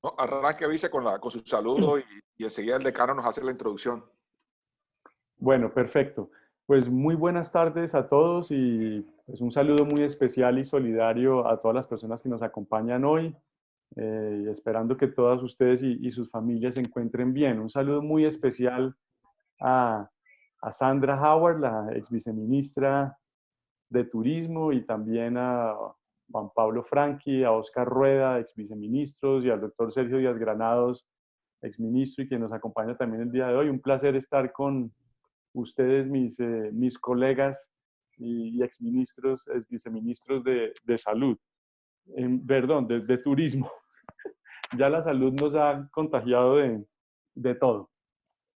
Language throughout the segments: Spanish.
No, arranque, vice, con su saludo y enseguida el decano nos hace la introducción. Bueno, perfecto. Pues muy buenas tardes a todos y pues un saludo muy especial y solidario a todas las personas que nos acompañan hoy, y esperando que todas ustedes y sus familias se encuentren bien. Un saludo muy especial a, a Sandra Howard, la ex viceministra de Turismo, y también a Juan Pablo Franqui, a Oscar Rueda, ex viceministros, y al doctor Sergio Díaz Granados, exministro, y quien nos acompaña también el día de hoy. Un placer estar con ustedes, mis colegas y exministros, ex viceministros de salud, perdón, de turismo. Ya la salud nos ha contagiado de todo.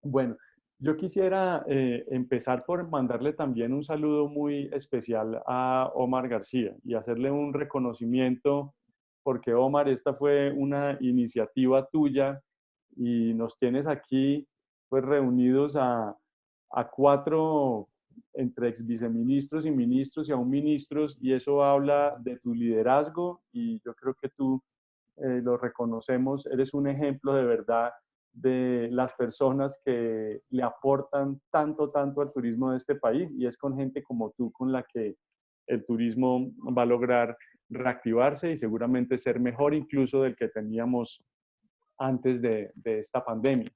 Bueno, yo quisiera empezar por mandarle también un saludo muy especial a Omar García y hacerle un reconocimiento, porque Omar, esta fue una iniciativa tuya y nos tienes aquí pues reunidos a cuatro entre ex viceministros y ministros y aún ministros, y eso habla de tu liderazgo y yo creo que tú lo reconocemos, eres un ejemplo de verdad de las personas que le aportan tanto, tanto al turismo de este país, y es con gente como tú con la que el turismo va a lograr reactivarse y seguramente ser mejor incluso del que teníamos antes de esta pandemia.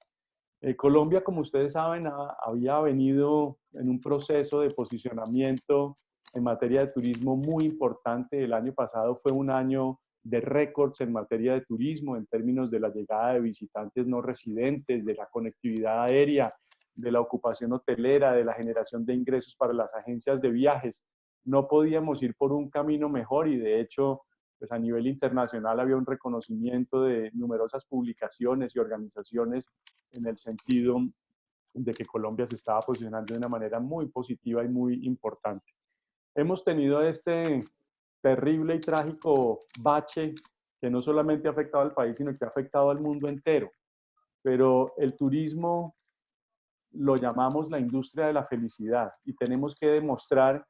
Colombia, como ustedes saben, había venido en un proceso de posicionamiento en materia de turismo muy importante. El año pasado fue un año de récords en materia de turismo, en términos de la llegada de visitantes no residentes, de la conectividad aérea, de la ocupación hotelera, de la generación de ingresos para las agencias de viajes. No podíamos ir por un camino mejor y de hecho, pues a nivel internacional había un reconocimiento de numerosas publicaciones y organizaciones en el sentido de que Colombia se estaba posicionando de una manera muy positiva y muy importante. Hemos tenido este terrible y trágico bache que no solamente ha afectado al país, sino que ha afectado al mundo entero. Pero el turismo lo llamamos la industria de la felicidad y tenemos que demostrar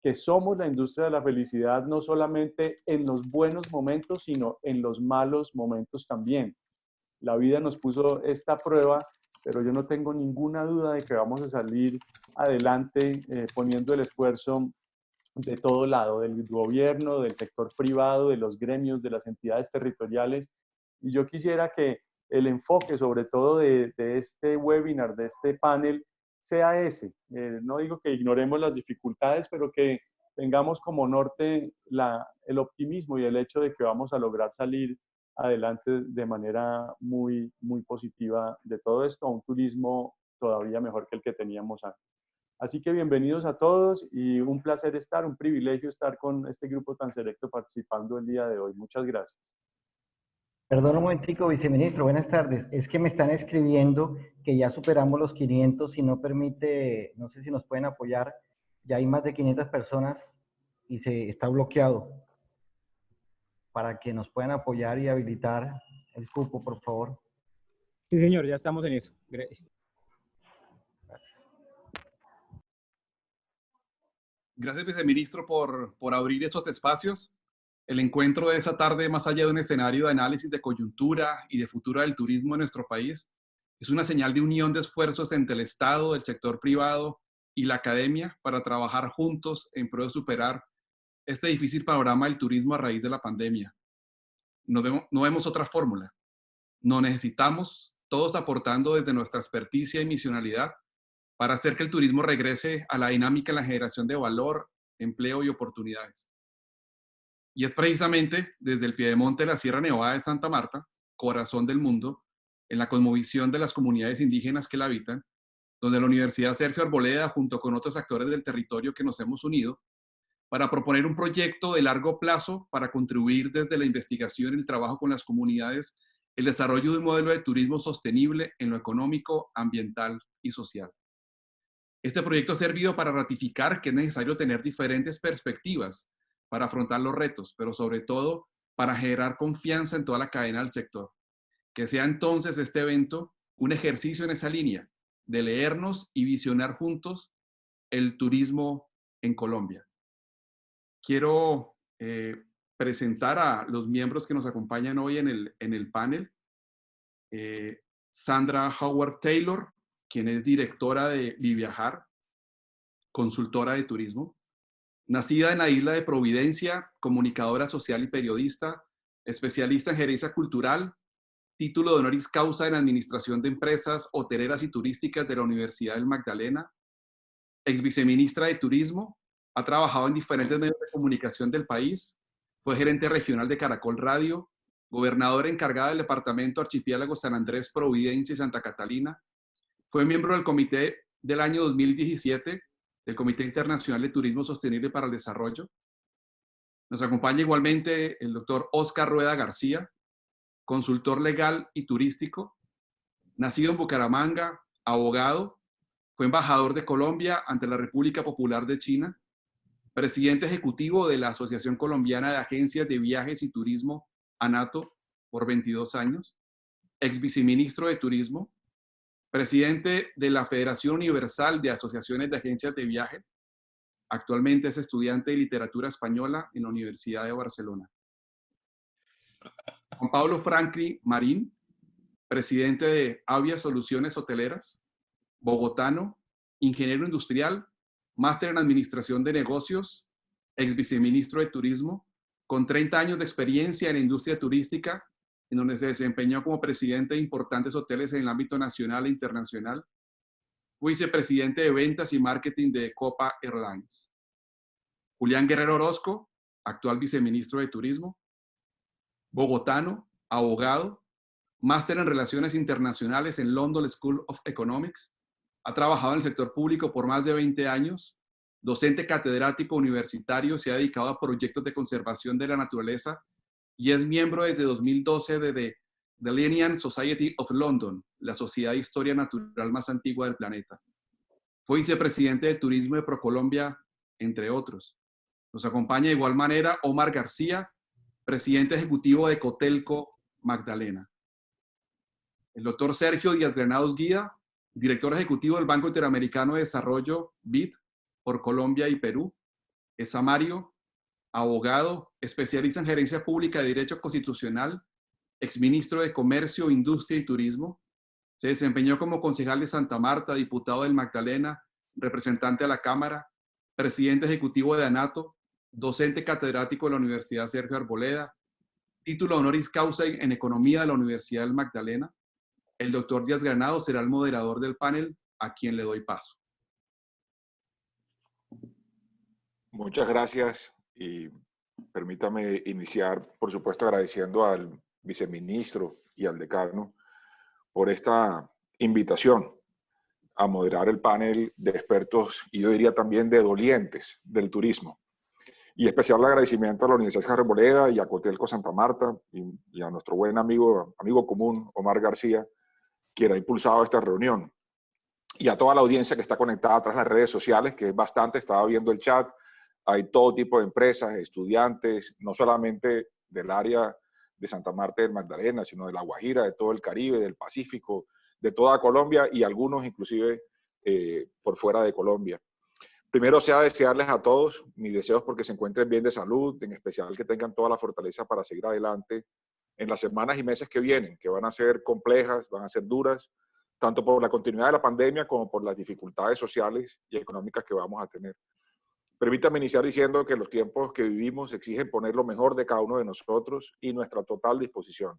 que somos la industria de la felicidad no solamente en los buenos momentos, sino en los malos momentos también. La vida nos puso esta prueba, pero yo no tengo ninguna duda de que vamos a salir adelante poniendo el esfuerzo de todo lado, del gobierno, del sector privado, de los gremios, de las entidades territoriales. Y yo quisiera que el enfoque, sobre todo de este webinar, de este panel, sea ese. No digo que ignoremos las dificultades, pero que tengamos como norte el optimismo y el hecho de que vamos a lograr salir adelante de manera muy, muy positiva de todo esto, a un turismo todavía mejor que el que teníamos antes. Así que bienvenidos a todos y un placer estar, un privilegio estar con este grupo tan selecto participando el día de hoy. Muchas gracias. Perdón un momentico, viceministro, buenas tardes. Es que me están escribiendo que ya superamos los 500, y no permite, no sé si nos pueden apoyar. Ya hay más de 500 personas y se está bloqueado. Para que nos puedan apoyar y habilitar el cupo, por favor. Sí, señor, ya estamos en eso. Gracias. Gracias, viceministro, por abrir estos espacios. El encuentro de esa tarde, más allá de un escenario de análisis de coyuntura y de futuro del turismo en nuestro país, es una señal de unión de esfuerzos entre el Estado, el sector privado y la academia para trabajar juntos en pro de superar este difícil panorama del turismo a raíz de la pandemia. No vemos otra fórmula. No necesitamos, todos aportando desde nuestra experticia y misionalidad, para hacer que el turismo regrese a la dinámica en la generación de valor, empleo y oportunidades. Y es precisamente desde el piedemonte de la Sierra Nevada de Santa Marta, corazón del mundo, en la cosmovisión de las comunidades indígenas que la habitan, donde la Universidad Sergio Arboleda, junto con otros actores del territorio que nos hemos unido, para proponer un proyecto de largo plazo para contribuir desde la investigación y el trabajo con las comunidades, el desarrollo de un modelo de turismo sostenible en lo económico, ambiental y social. Este proyecto ha servido para ratificar que es necesario tener diferentes perspectivas para afrontar los retos, pero sobre todo para generar confianza en toda la cadena del sector. Que sea entonces este evento un ejercicio en esa línea de leernos y visionar juntos el turismo en Colombia. Quiero presentar a los miembros que nos acompañan hoy en el panel. Sandra Howard Taylor, quien es directora de Viviajar, consultora de turismo. Nacida en la isla de Providencia, comunicadora social y periodista, especialista en gerencia cultural, título de honoris causa en Administración de Empresas Hoteleras y Turísticas de la Universidad del Magdalena, ex viceministra de Turismo, ha trabajado en diferentes medios de comunicación del país, fue gerente regional de Caracol Radio, gobernadora encargada del Departamento Archipiélago San Andrés, Providencia y Santa Catalina, fue miembro del Comité del año 2017 del Comité Internacional de Turismo Sostenible para el Desarrollo. Nos acompaña igualmente el doctor Oscar Rueda García, consultor legal y turístico, nacido en Bucaramanga, abogado, fue embajador de Colombia ante la República Popular de China, presidente ejecutivo de la Asociación Colombiana de Agencias de Viajes y Turismo, ANATO, por 22 años, ex viceministro de Turismo, presidente de la Federación Universal de Asociaciones de Agencias de Viaje. Actualmente es estudiante de literatura española en la Universidad de Barcelona. Juan Pablo Franqui Marín, presidente de Avia Soluciones Hoteleras, bogotano, ingeniero industrial, máster en administración de negocios, ex viceministro de turismo, con 30 años de experiencia en la industria turística, en donde se desempeñó como presidente de importantes hoteles en el ámbito nacional e internacional. Fue vicepresidente de ventas y marketing de Copa Airlines. Julián Guerrero Orozco, actual viceministro de turismo, bogotano, abogado, máster en relaciones internacionales en London School of Economics. Ha trabajado en el sector público por más de 20 años, docente catedrático universitario, se ha dedicado a proyectos de conservación de la naturaleza y es miembro desde 2012 de The Linnean Society of London, la sociedad de historia natural más antigua del planeta. Fue vicepresidente de turismo de ProColombia, entre otros. Nos acompaña de igual manera Omar García, presidente ejecutivo de Cotelco Magdalena. El doctor Sergio Díaz Granados Guida, director ejecutivo del Banco Interamericano de Desarrollo, BID, por Colombia y Perú. Es samario, abogado, especialista en gerencia pública de Derecho Constitucional, exministro de Comercio, Industria y Turismo. Se desempeñó como concejal de Santa Marta, diputado del Magdalena, representante a la Cámara, presidente ejecutivo de ANATO, docente catedrático de la Universidad Sergio Arboleda, título honoris causa en Economía de la Universidad del Magdalena. El doctor Díaz Granados será el moderador del panel, a quien le doy paso. Muchas gracias y permítame iniciar, por supuesto, agradeciendo al viceministro y al decano por esta invitación a moderar el panel de expertos y yo diría también de dolientes del turismo. Y especial agradecimiento a la Universidad Sergio Arboleda y a Cotelco Santa Marta y a nuestro buen amigo común, Omar García, quien ha impulsado esta reunión. Y a toda la audiencia que está conectada tras las redes sociales, que es bastante, estaba viendo el chat, hay todo tipo de empresas, estudiantes, no solamente del área de Santa Marta del Magdalena, sino de La Guajira, de todo el Caribe, del Pacífico, de toda Colombia y algunos inclusive por fuera de Colombia. Primero sea desearles a todos mis deseos porque se encuentren bien de salud, en especial que tengan toda la fortaleza para seguir adelante en las semanas y meses que vienen, que van a ser complejas, van a ser duras, tanto por la continuidad de la pandemia como por las dificultades sociales y económicas que vamos a tener. Permítame iniciar diciendo que los tiempos que vivimos exigen poner lo mejor de cada uno de nosotros y nuestra total disposición.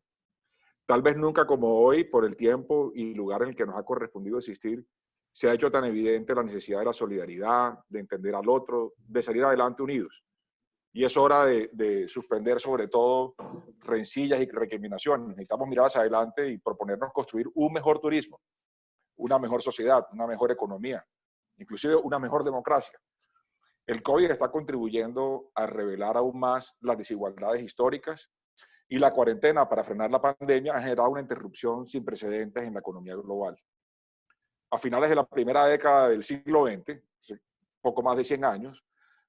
Tal vez nunca como hoy, por el tiempo y lugar en el que nos ha correspondido existir, se ha hecho tan evidente la necesidad de la solidaridad, de entender al otro, de salir adelante unidos. Y es hora de suspender sobre todo rencillas y recriminaciones. Necesitamos mirar hacia adelante y proponernos construir un mejor turismo, una mejor sociedad, una mejor economía, inclusive una mejor democracia. El COVID está contribuyendo a revelar aún más las desigualdades históricas y la cuarentena para frenar la pandemia ha generado una interrupción sin precedentes en la economía global. A finales de la primera década del siglo XX, poco más de 100 años,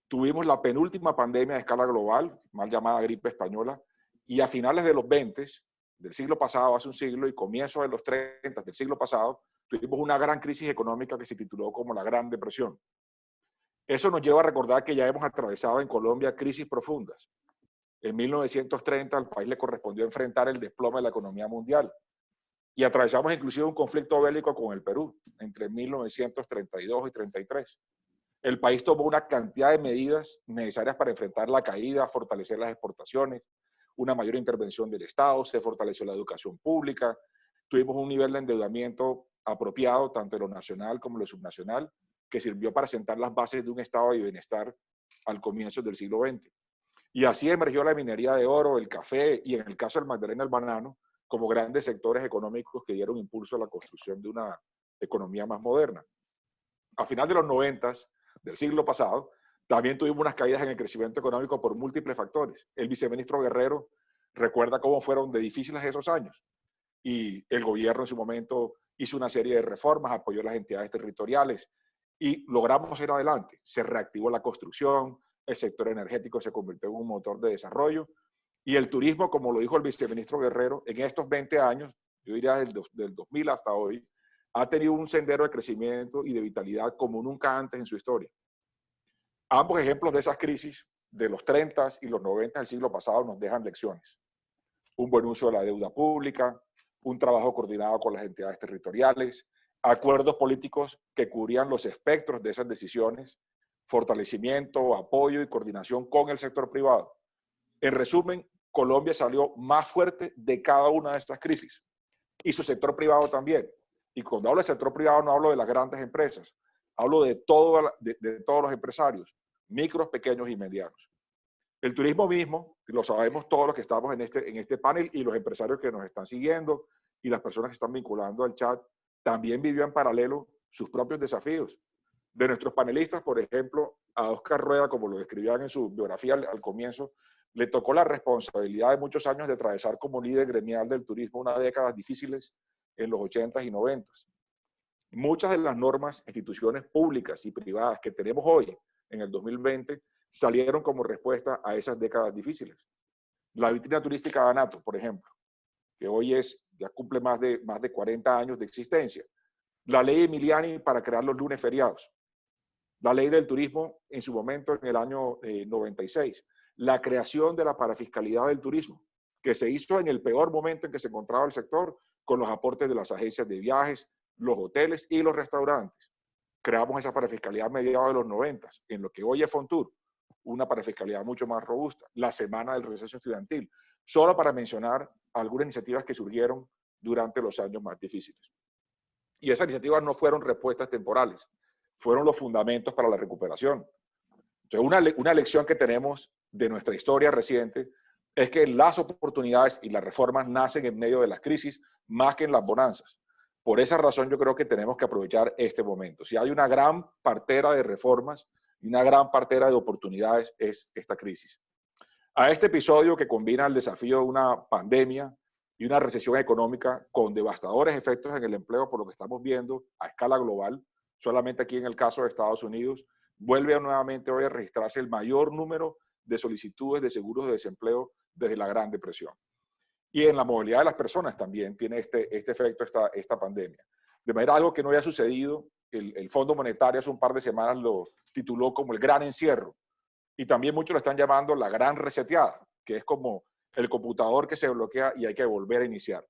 tuvimos la penúltima pandemia a escala global, mal llamada gripe española, y a finales de los 20 del siglo pasado, hace un siglo, y comienzos de los 30 del siglo pasado, tuvimos una gran crisis económica que se tituló como la Gran Depresión. Eso nos lleva a recordar que ya hemos atravesado en Colombia crisis profundas. En 1930 al país le correspondió enfrentar el desplome de la economía mundial. y atravesamos inclusive un conflicto bélico con el Perú entre 1932 y 33. El país tomó una cantidad de medidas necesarias para enfrentar la caída, fortalecer las exportaciones, una mayor intervención del Estado, se fortaleció la educación pública, tuvimos un nivel de endeudamiento apropiado, tanto en lo nacional como en lo subnacional, que sirvió para sentar las bases de un estado de bienestar al comienzo del siglo XX. Y así emergió la minería de oro, el café y, en el caso del Magdalena, el banano, como grandes sectores económicos que dieron impulso a la construcción de una economía más moderna. A final de los 90 del siglo pasado, también tuvimos unas caídas en el crecimiento económico por múltiples factores. El viceministro Guerrero recuerda cómo fueron de difíciles esos años y el gobierno en su momento hizo una serie de reformas, apoyó a las entidades territoriales y logramos ir adelante. Se reactivó la construcción, el sector energético se convirtió en un motor de desarrollo y el turismo, como lo dijo el viceministro Guerrero, en estos 20 años, yo diría del 2000 hasta hoy, ha tenido un sendero de crecimiento y de vitalidad como nunca antes en su historia. Ambos ejemplos de esas crisis de los 30 y los 90 del siglo pasado nos dejan lecciones. Un buen uso de la deuda pública, un trabajo coordinado con las entidades territoriales, acuerdos políticos que cubrían los espectros de esas decisiones, fortalecimiento, apoyo y coordinación con el sector privado. En resumen, Colombia salió más fuerte de cada una de estas crisis y su sector privado también. Y cuando hablo del sector privado no hablo de las grandes empresas, hablo de todos los empresarios, micros, pequeños y medianos. El turismo mismo, lo sabemos todos los que estamos en este panel y los empresarios que nos están siguiendo y las personas que están vinculando al chat, también vivió en paralelo sus propios desafíos. De nuestros panelistas, por ejemplo, a Oscar Rueda, como lo describían en su biografía al comienzo, le tocó la responsabilidad de muchos años de atravesar como líder gremial del turismo unas décadas difíciles en los 80s y 90s. Muchas de las normas, instituciones públicas y privadas que tenemos hoy, en el 2020, salieron como respuesta a esas décadas difíciles. La vitrina turística de ANATO, por ejemplo, que hoy ya cumple más de 40 años de existencia. La ley Emiliani para crear los lunes feriados. La ley del turismo en su momento en el año 96. La creación de la parafiscalidad del turismo, que se hizo en el peor momento en que se encontraba el sector, con los aportes de las agencias de viajes, los hoteles y los restaurantes. Creamos esa parafiscalidad a mediados de los 90, en lo que hoy es Fontur, una parafiscalidad mucho más robusta. La semana del receso estudiantil, solo para mencionar algunas iniciativas que surgieron durante los años más difíciles. Y esas iniciativas no fueron respuestas temporales, fueron los fundamentos para la recuperación. Entonces, una lección que tenemos de nuestra historia reciente es que las oportunidades y las reformas nacen en medio de las crisis más que en las bonanzas. Por esa razón yo creo que tenemos que aprovechar este momento. Si hay una gran partera de reformas y una gran partera de oportunidades es esta crisis. A este episodio que combina el desafío de una pandemia y una recesión económica con devastadores efectos en el empleo por lo que estamos viendo a escala global, solamente aquí en el caso de Estados Unidos, vuelve nuevamente hoy a registrarse el mayor número de solicitudes de seguros de desempleo desde la Gran Depresión. Y en la movilidad de las personas también tiene este efecto esta pandemia. De manera algo que no había sucedido, el Fondo Monetario hace un par de semanas lo tituló como el gran encierro. Y también muchos lo están llamando la gran reseteada, que es como el computador que se bloquea y hay que volver a iniciar.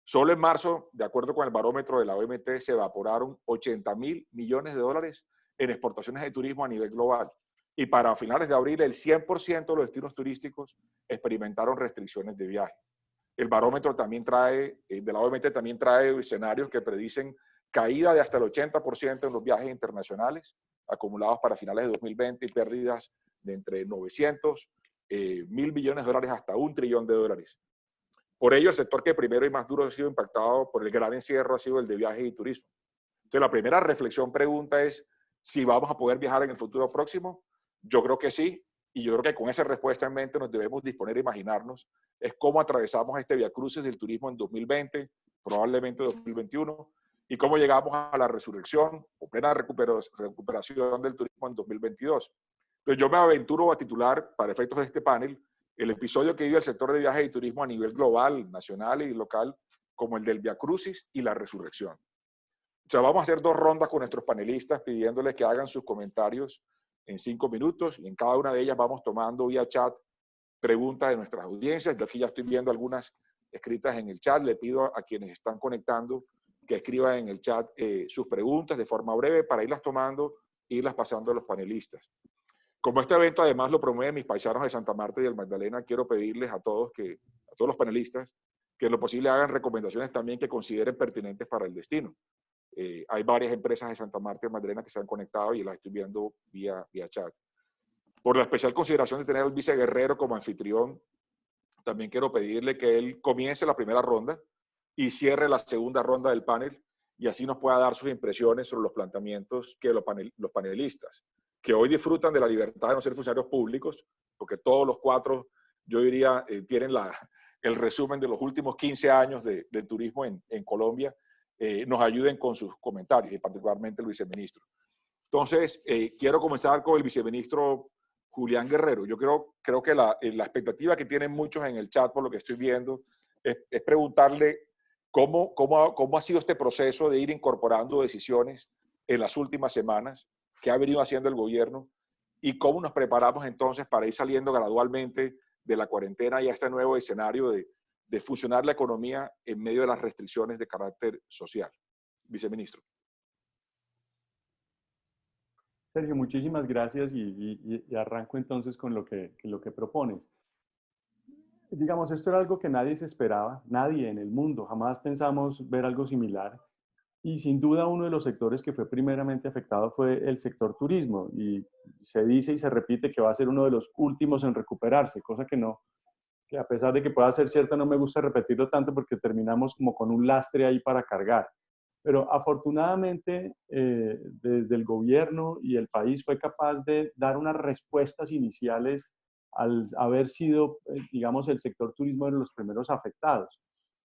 Solo en marzo, de acuerdo con el barómetro de la OMT, se evaporaron 80.000 millones de dólares en exportaciones de turismo a nivel global. Y para finales de abril, el 100% de los destinos turísticos experimentaron restricciones de viaje. El barómetro también de la OMT también trae escenarios que predicen caída de hasta el 80% en los viajes internacionales acumulados para finales de 2020 y pérdidas de entre 900 mil millones de dólares hasta $1 trillón. Por ello, el sector que primero y más duro ha sido impactado por el gran encierro ha sido el de viajes y turismo. Entonces, la primera pregunta es si vamos a poder viajar en el futuro próximo. Yo creo que sí, y yo creo que con esa respuesta en mente nos debemos disponer a imaginarnos es cómo atravesamos este viacrucis del turismo en 2020, probablemente 2021, y cómo llegamos a la resurrección o plena recuperación del turismo en 2022. Entonces yo me aventuro a titular, para efectos de este panel, el episodio que vive el sector de viajes y turismo a nivel global, nacional y local, como el del viacrucis y la resurrección. O sea, vamos a hacer 2 rondas con nuestros panelistas pidiéndoles que hagan sus comentarios en 5 minutos y en cada una de ellas vamos tomando vía chat preguntas de nuestras audiencias. Yo aquí ya estoy viendo algunas escritas en el chat. Le pido a quienes están conectando que escriban en el chat sus preguntas de forma breve para irlas tomando e irlas pasando a los panelistas. Como este evento además lo promueven mis paisanos de Santa Marta y del Magdalena, quiero pedirles a todos los panelistas que en lo posible hagan recomendaciones también que consideren pertinentes para el destino. Hay varias empresas de Santa Marta y Magdalena que se han conectado y las estoy viendo vía chat. Por la especial consideración de tener al vice Guerrero como anfitrión, también quiero pedirle que él comience la primera ronda y cierre la segunda ronda del panel y así nos pueda dar sus impresiones sobre los planteamientos que los panelistas, que hoy disfrutan de la libertad de no ser funcionarios públicos, porque todos los cuatro, yo diría, tienen el resumen de los últimos 15 años de turismo en Colombia, nos ayuden con sus comentarios, y particularmente el viceministro. Entonces, quiero comenzar con el viceministro Julián Guerrero. Yo creo que la expectativa que tienen muchos en el chat, por lo que estoy viendo, es preguntarle cómo ha sido este proceso de ir incorporando decisiones en las últimas semanas, qué ha venido haciendo el gobierno y cómo nos preparamos entonces para ir saliendo gradualmente de la cuarentena y a este nuevo escenario de fusionar la economía en medio de las restricciones de carácter social. Viceministro. Sergio, muchísimas gracias y arranco entonces con lo que propones. Digamos, esto era algo que nadie se esperaba, nadie en el mundo, jamás pensamos ver algo similar. Y sin duda uno de los sectores que fue primeramente afectado fue el sector turismo. Y se dice y se repite que va a ser uno de los últimos en recuperarse, cosa que a pesar de que pueda ser cierta, no me gusta repetirlo tanto porque terminamos como con un lastre ahí para cargar. Pero afortunadamente desde el gobierno y el país fue capaz de dar unas respuestas iniciales al haber sido, digamos, el sector turismo de los primeros afectados.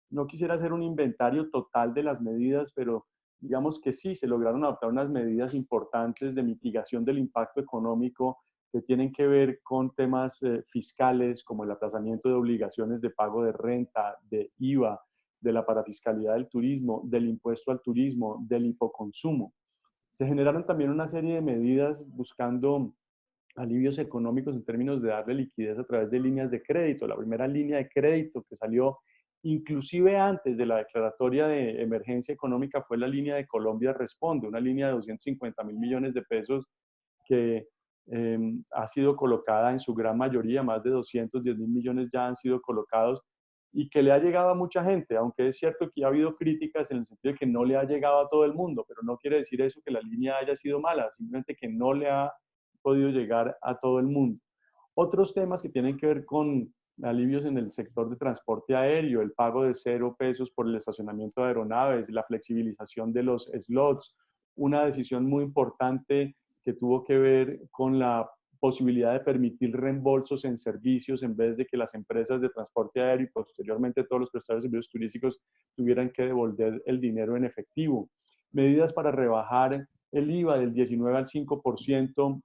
No quisiera hacer un inventario total de las medidas, pero digamos que sí, se lograron adoptar unas medidas importantes de mitigación del impacto económico que tienen que ver con temas fiscales como el aplazamiento de obligaciones de pago de renta, de IVA, de la parafiscalidad del turismo, del impuesto al turismo, del hipoconsumo. Se generaron también una serie de medidas buscando alivios económicos en términos de darle liquidez a través de líneas de crédito. La primera línea de crédito que salió inclusive antes de la declaratoria de emergencia económica fue la línea de Colombia Responde, una línea de 250.000 millones de pesos que ha sido colocada en su gran mayoría, más de 210.000 millones ya han sido colocados y que le ha llegado a mucha gente, aunque es cierto que ha habido críticas en el sentido de que no le ha llegado a todo el mundo, pero no quiere decir eso que la línea haya sido mala, simplemente que no le ha podido llegar a todo el mundo. Otros temas que tienen que ver con alivios en el sector de transporte aéreo, el pago de 0 pesos por el estacionamiento de aeronaves, la flexibilización de los slots, una decisión muy importante que tuvo que ver con la posibilidad de permitir reembolsos en servicios en vez de que las empresas de transporte aéreo y posteriormente todos los prestadores de servicios turísticos tuvieran que devolver el dinero en efectivo. Medidas para rebajar el IVA del 19 al 5%,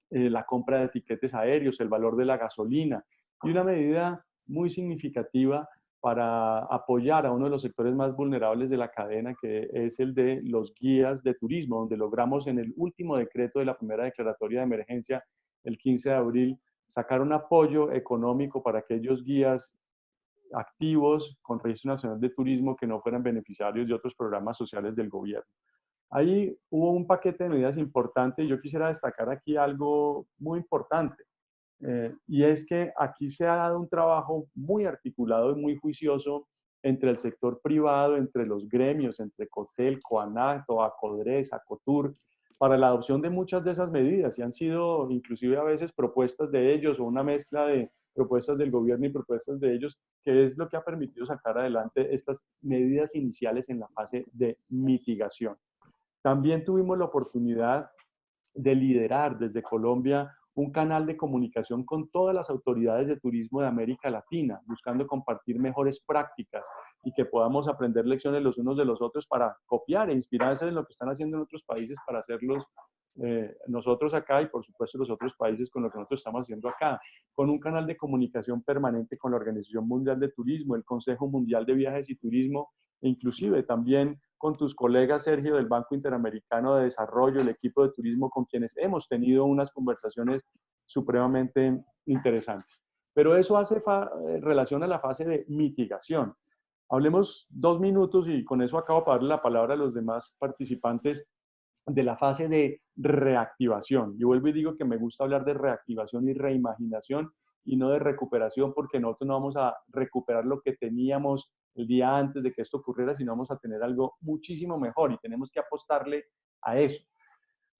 la compra de etiquetes aéreos, el valor de la gasolina y una medida muy significativa para apoyar a uno de los sectores más vulnerables de la cadena, que es el de los guías de turismo, donde logramos en el último decreto de la primera declaratoria de emergencia, el 15 de abril, sacar un apoyo económico para aquellos guías activos con Registro Nacional de Turismo que no fueran beneficiarios de otros programas sociales del gobierno. Ahí hubo un paquete de medidas importante y yo quisiera destacar aquí algo muy importante. Y es que aquí se ha dado un trabajo muy articulado y muy juicioso entre el sector privado, entre los gremios, entre COTEL, COANACTO, ACODRES, ACOTUR, para la adopción de muchas de esas medidas y han sido inclusive a veces propuestas de ellos o una mezcla de propuestas del gobierno y propuestas de ellos, que es lo que ha permitido sacar adelante estas medidas iniciales en la fase de mitigación. También tuvimos la oportunidad de liderar desde Colombia un canal de comunicación con todas las autoridades de turismo de América Latina, buscando compartir mejores prácticas y que podamos aprender lecciones los unos de los otros para copiar e inspirarse en lo que están haciendo en otros países para hacerlos nosotros acá y por supuesto los otros países con lo que nosotros estamos haciendo acá, con un canal de comunicación permanente con la Organización Mundial de Turismo, el Consejo Mundial de Viajes y Turismo e inclusive también con tus colegas, Sergio, del Banco Interamericano de Desarrollo, el equipo de turismo con quienes hemos tenido unas conversaciones supremamente interesantes. Pero eso hace relación a la fase de mitigación. Hablemos 2 minutos y con eso acabo para darle la palabra a los demás participantes de la fase de reactivación. Yo vuelvo y digo que me gusta hablar de reactivación y reimaginación y no de recuperación, porque nosotros no vamos a recuperar lo que teníamos el día antes de que esto ocurriera, sino vamos a tener algo muchísimo mejor y tenemos que apostarle a eso.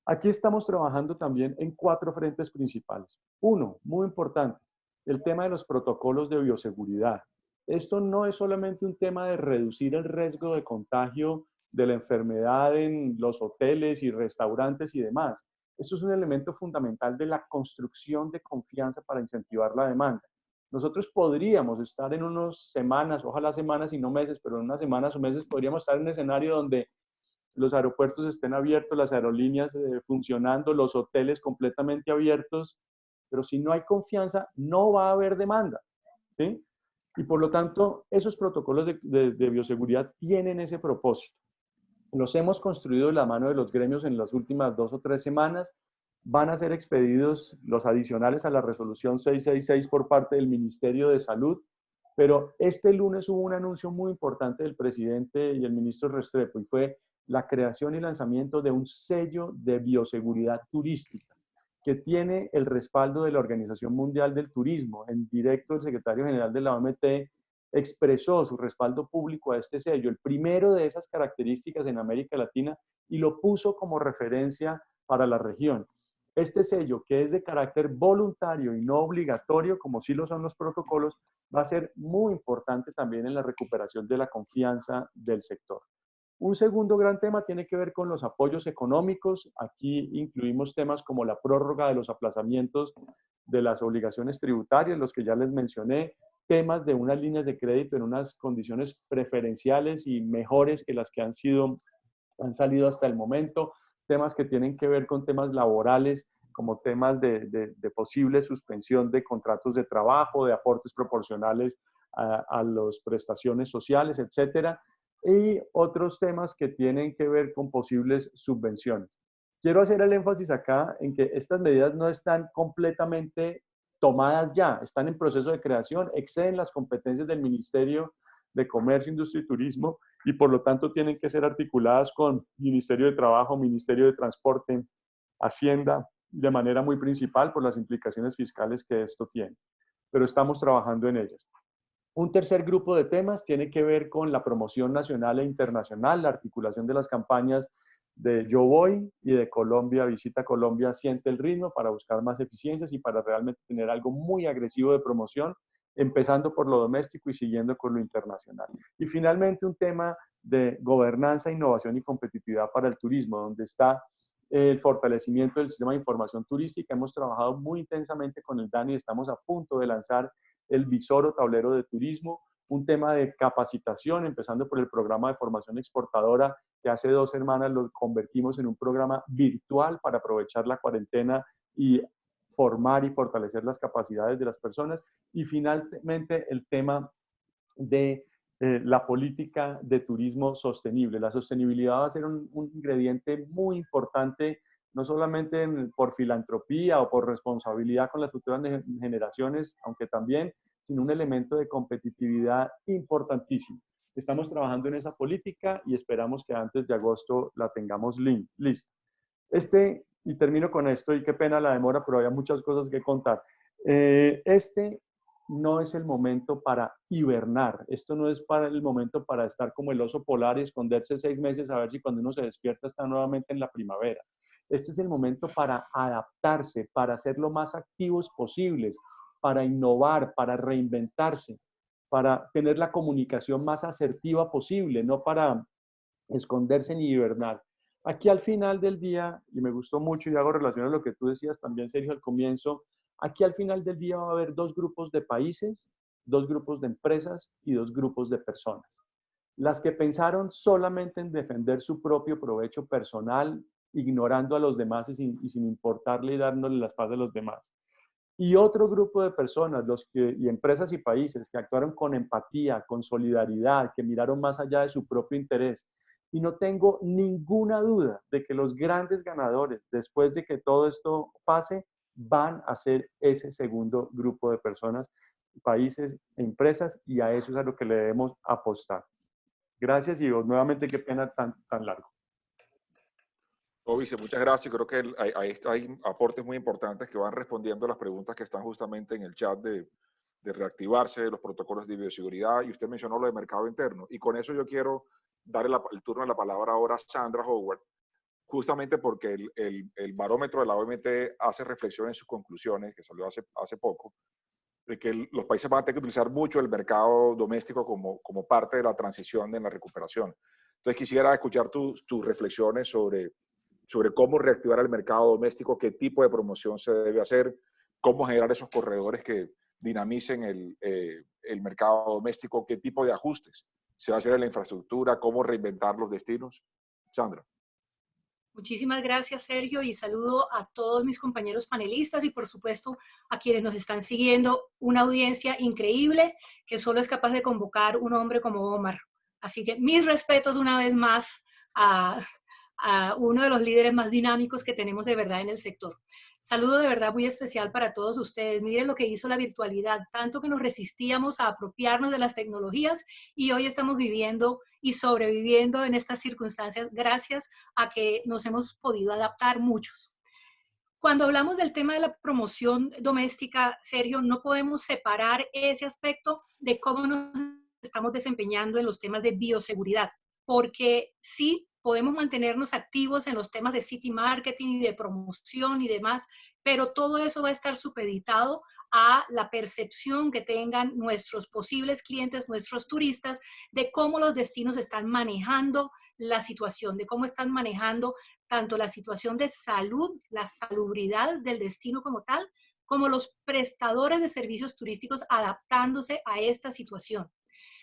Aquí estamos trabajando también en 4 frentes principales. Uno, muy importante, el tema de los protocolos de bioseguridad. Esto no es solamente un tema de reducir el riesgo de contagio de la enfermedad en los hoteles y restaurantes y demás. Esto es un elemento fundamental de la construcción de confianza para incentivar la demanda. Nosotros podríamos estar en unas semanas, ojalá semanas y no meses, pero en unas semanas o meses podríamos estar en un escenario donde los aeropuertos estén abiertos, las aerolíneas funcionando, los hoteles completamente abiertos, pero si no hay confianza, no va a haber demanda, ¿sí? Y por lo tanto, esos protocolos de bioseguridad tienen ese propósito. Los hemos construido de la mano de los gremios en las últimas 2 o 3 semanas. Van a ser expedidos los adicionales a la resolución 666 por parte del Ministerio de Salud, pero este lunes hubo un anuncio muy importante del presidente y el ministro Restrepo, y fue la creación y lanzamiento de un sello de bioseguridad turística que tiene el respaldo de la Organización Mundial del Turismo. En directo, el secretario general de la OMT expresó su respaldo público a este sello, el primero de esas características en América Latina, y lo puso como referencia para la región. Este sello, que es de carácter voluntario y no obligatorio, como sí lo son los protocolos, va a ser muy importante también en la recuperación de la confianza del sector. Un segundo gran tema tiene que ver con los apoyos económicos. Aquí incluimos temas como la prórroga de los aplazamientos de las obligaciones tributarias, los que ya les mencioné, temas de unas líneas de crédito en unas condiciones preferenciales y mejores que las que han salido hasta el momento, temas que tienen que ver con temas laborales, como temas de posible suspensión de contratos de trabajo, de aportes proporcionales a las prestaciones sociales, etcétera, y otros temas que tienen que ver con posibles subvenciones. Quiero hacer el énfasis acá en que estas medidas no están completamente tomadas ya, están en proceso de creación, exceden las competencias del Ministerio de Comercio, Industria y Turismo y por lo tanto tienen que ser articuladas con Ministerio de Trabajo, Ministerio de Transporte, Hacienda, de manera muy principal por las implicaciones fiscales que esto tiene. Pero estamos trabajando en ellas. Un tercer grupo de temas tiene que ver con la promoción nacional e internacional, la articulación de las campañas de Yo Voy y de Colombia, Visita Colombia, Siente el Ritmo, para buscar más eficiencias y para realmente tener algo muy agresivo de promoción, empezando por lo doméstico y siguiendo con lo internacional. Y finalmente un tema de gobernanza, innovación y competitividad para el turismo, donde está el fortalecimiento del sistema de información turística. Hemos trabajado muy intensamente con el DANI y estamos a punto de lanzar el visor o tablero de turismo, un tema de capacitación, empezando por el programa de formación exportadora, que hace 2 semanas lo convertimos en un programa virtual para aprovechar la cuarentena y formar y fortalecer las capacidades de las personas. Y finalmente el tema de la política de turismo sostenible. La sostenibilidad va a ser un ingrediente muy importante, no solamente por filantropía o por responsabilidad con las futuras generaciones, aunque también, sino un elemento de competitividad importantísimo. Estamos trabajando en esa política y esperamos que antes de agosto la tengamos lista. Y termino con esto, y qué pena la demora, pero había muchas cosas que contar. No es el momento para hibernar. Esto no es para el momento para estar como el oso polar y esconderse 6 meses a ver si cuando uno se despierta está nuevamente en la primavera. Este es el momento para adaptarse, para ser lo más activos posibles, para innovar, para reinventarse, para tener la comunicación más asertiva posible, no para esconderse ni hibernar. Aquí al final del día, y me gustó mucho y hago relación a lo que tú decías también, Sergio, al comienzo, aquí al final del día va a haber 2 grupos de países, 2 grupos de empresas y 2 grupos de personas. Las que pensaron solamente en defender su propio provecho personal, ignorando a los demás y sin importarle y dándole la espalda a los demás. Y otro grupo de personas, y empresas y países que actuaron con empatía, con solidaridad, que miraron más allá de su propio interés. Y no tengo ninguna duda de que los grandes ganadores, después de que todo esto pase, van a ser ese segundo grupo de personas, países, empresas, y a eso es a lo que le debemos apostar. Gracias y nuevamente qué pena tan largo. No, Vice, muchas gracias. Creo que hay aportes muy importantes que van respondiendo a las preguntas que están justamente en el chat de reactivarse los protocolos de bioseguridad, y usted mencionó lo de mercado interno. Y con eso yo quiero darle el turno de la palabra ahora a Sandra Howard, justamente porque el barómetro de la OMT hace reflexión en sus conclusiones, que salió hace poco, de que los países van a tener que utilizar mucho el mercado doméstico como parte de la transición en la recuperación. Entonces quisiera escuchar tus reflexiones sobre cómo reactivar el mercado doméstico, qué tipo de promoción se debe hacer, cómo generar esos corredores que dinamicen el mercado doméstico, qué tipo de ajustes se va a hacer en la infraestructura, cómo reinventar los destinos. Sandra. Muchísimas gracias, Sergio, y saludo a todos mis compañeros panelistas y, por supuesto, a quienes nos están siguiendo, una audiencia increíble que solo es capaz de convocar un hombre como Omar. Así que mis respetos una vez más a uno de los líderes más dinámicos que tenemos de verdad en el sector. Saludo de verdad muy especial para todos ustedes. Miren lo que hizo la virtualidad, tanto que nos resistíamos a apropiarnos de las tecnologías y hoy estamos viviendo y sobreviviendo en estas circunstancias gracias a que nos hemos podido adaptar muchos. Cuando hablamos del tema de la promoción doméstica, Sergio, no podemos separar ese aspecto de cómo nos estamos desempeñando en los temas de bioseguridad, porque sí, podemos mantenernos activos en los temas de city marketing y de promoción y demás, pero todo eso va a estar supeditado a la percepción que tengan nuestros posibles clientes, nuestros turistas, de cómo los destinos están manejando la situación, de cómo están manejando tanto la situación de salud, la salubridad del destino como tal, como los prestadores de servicios turísticos adaptándose a esta situación.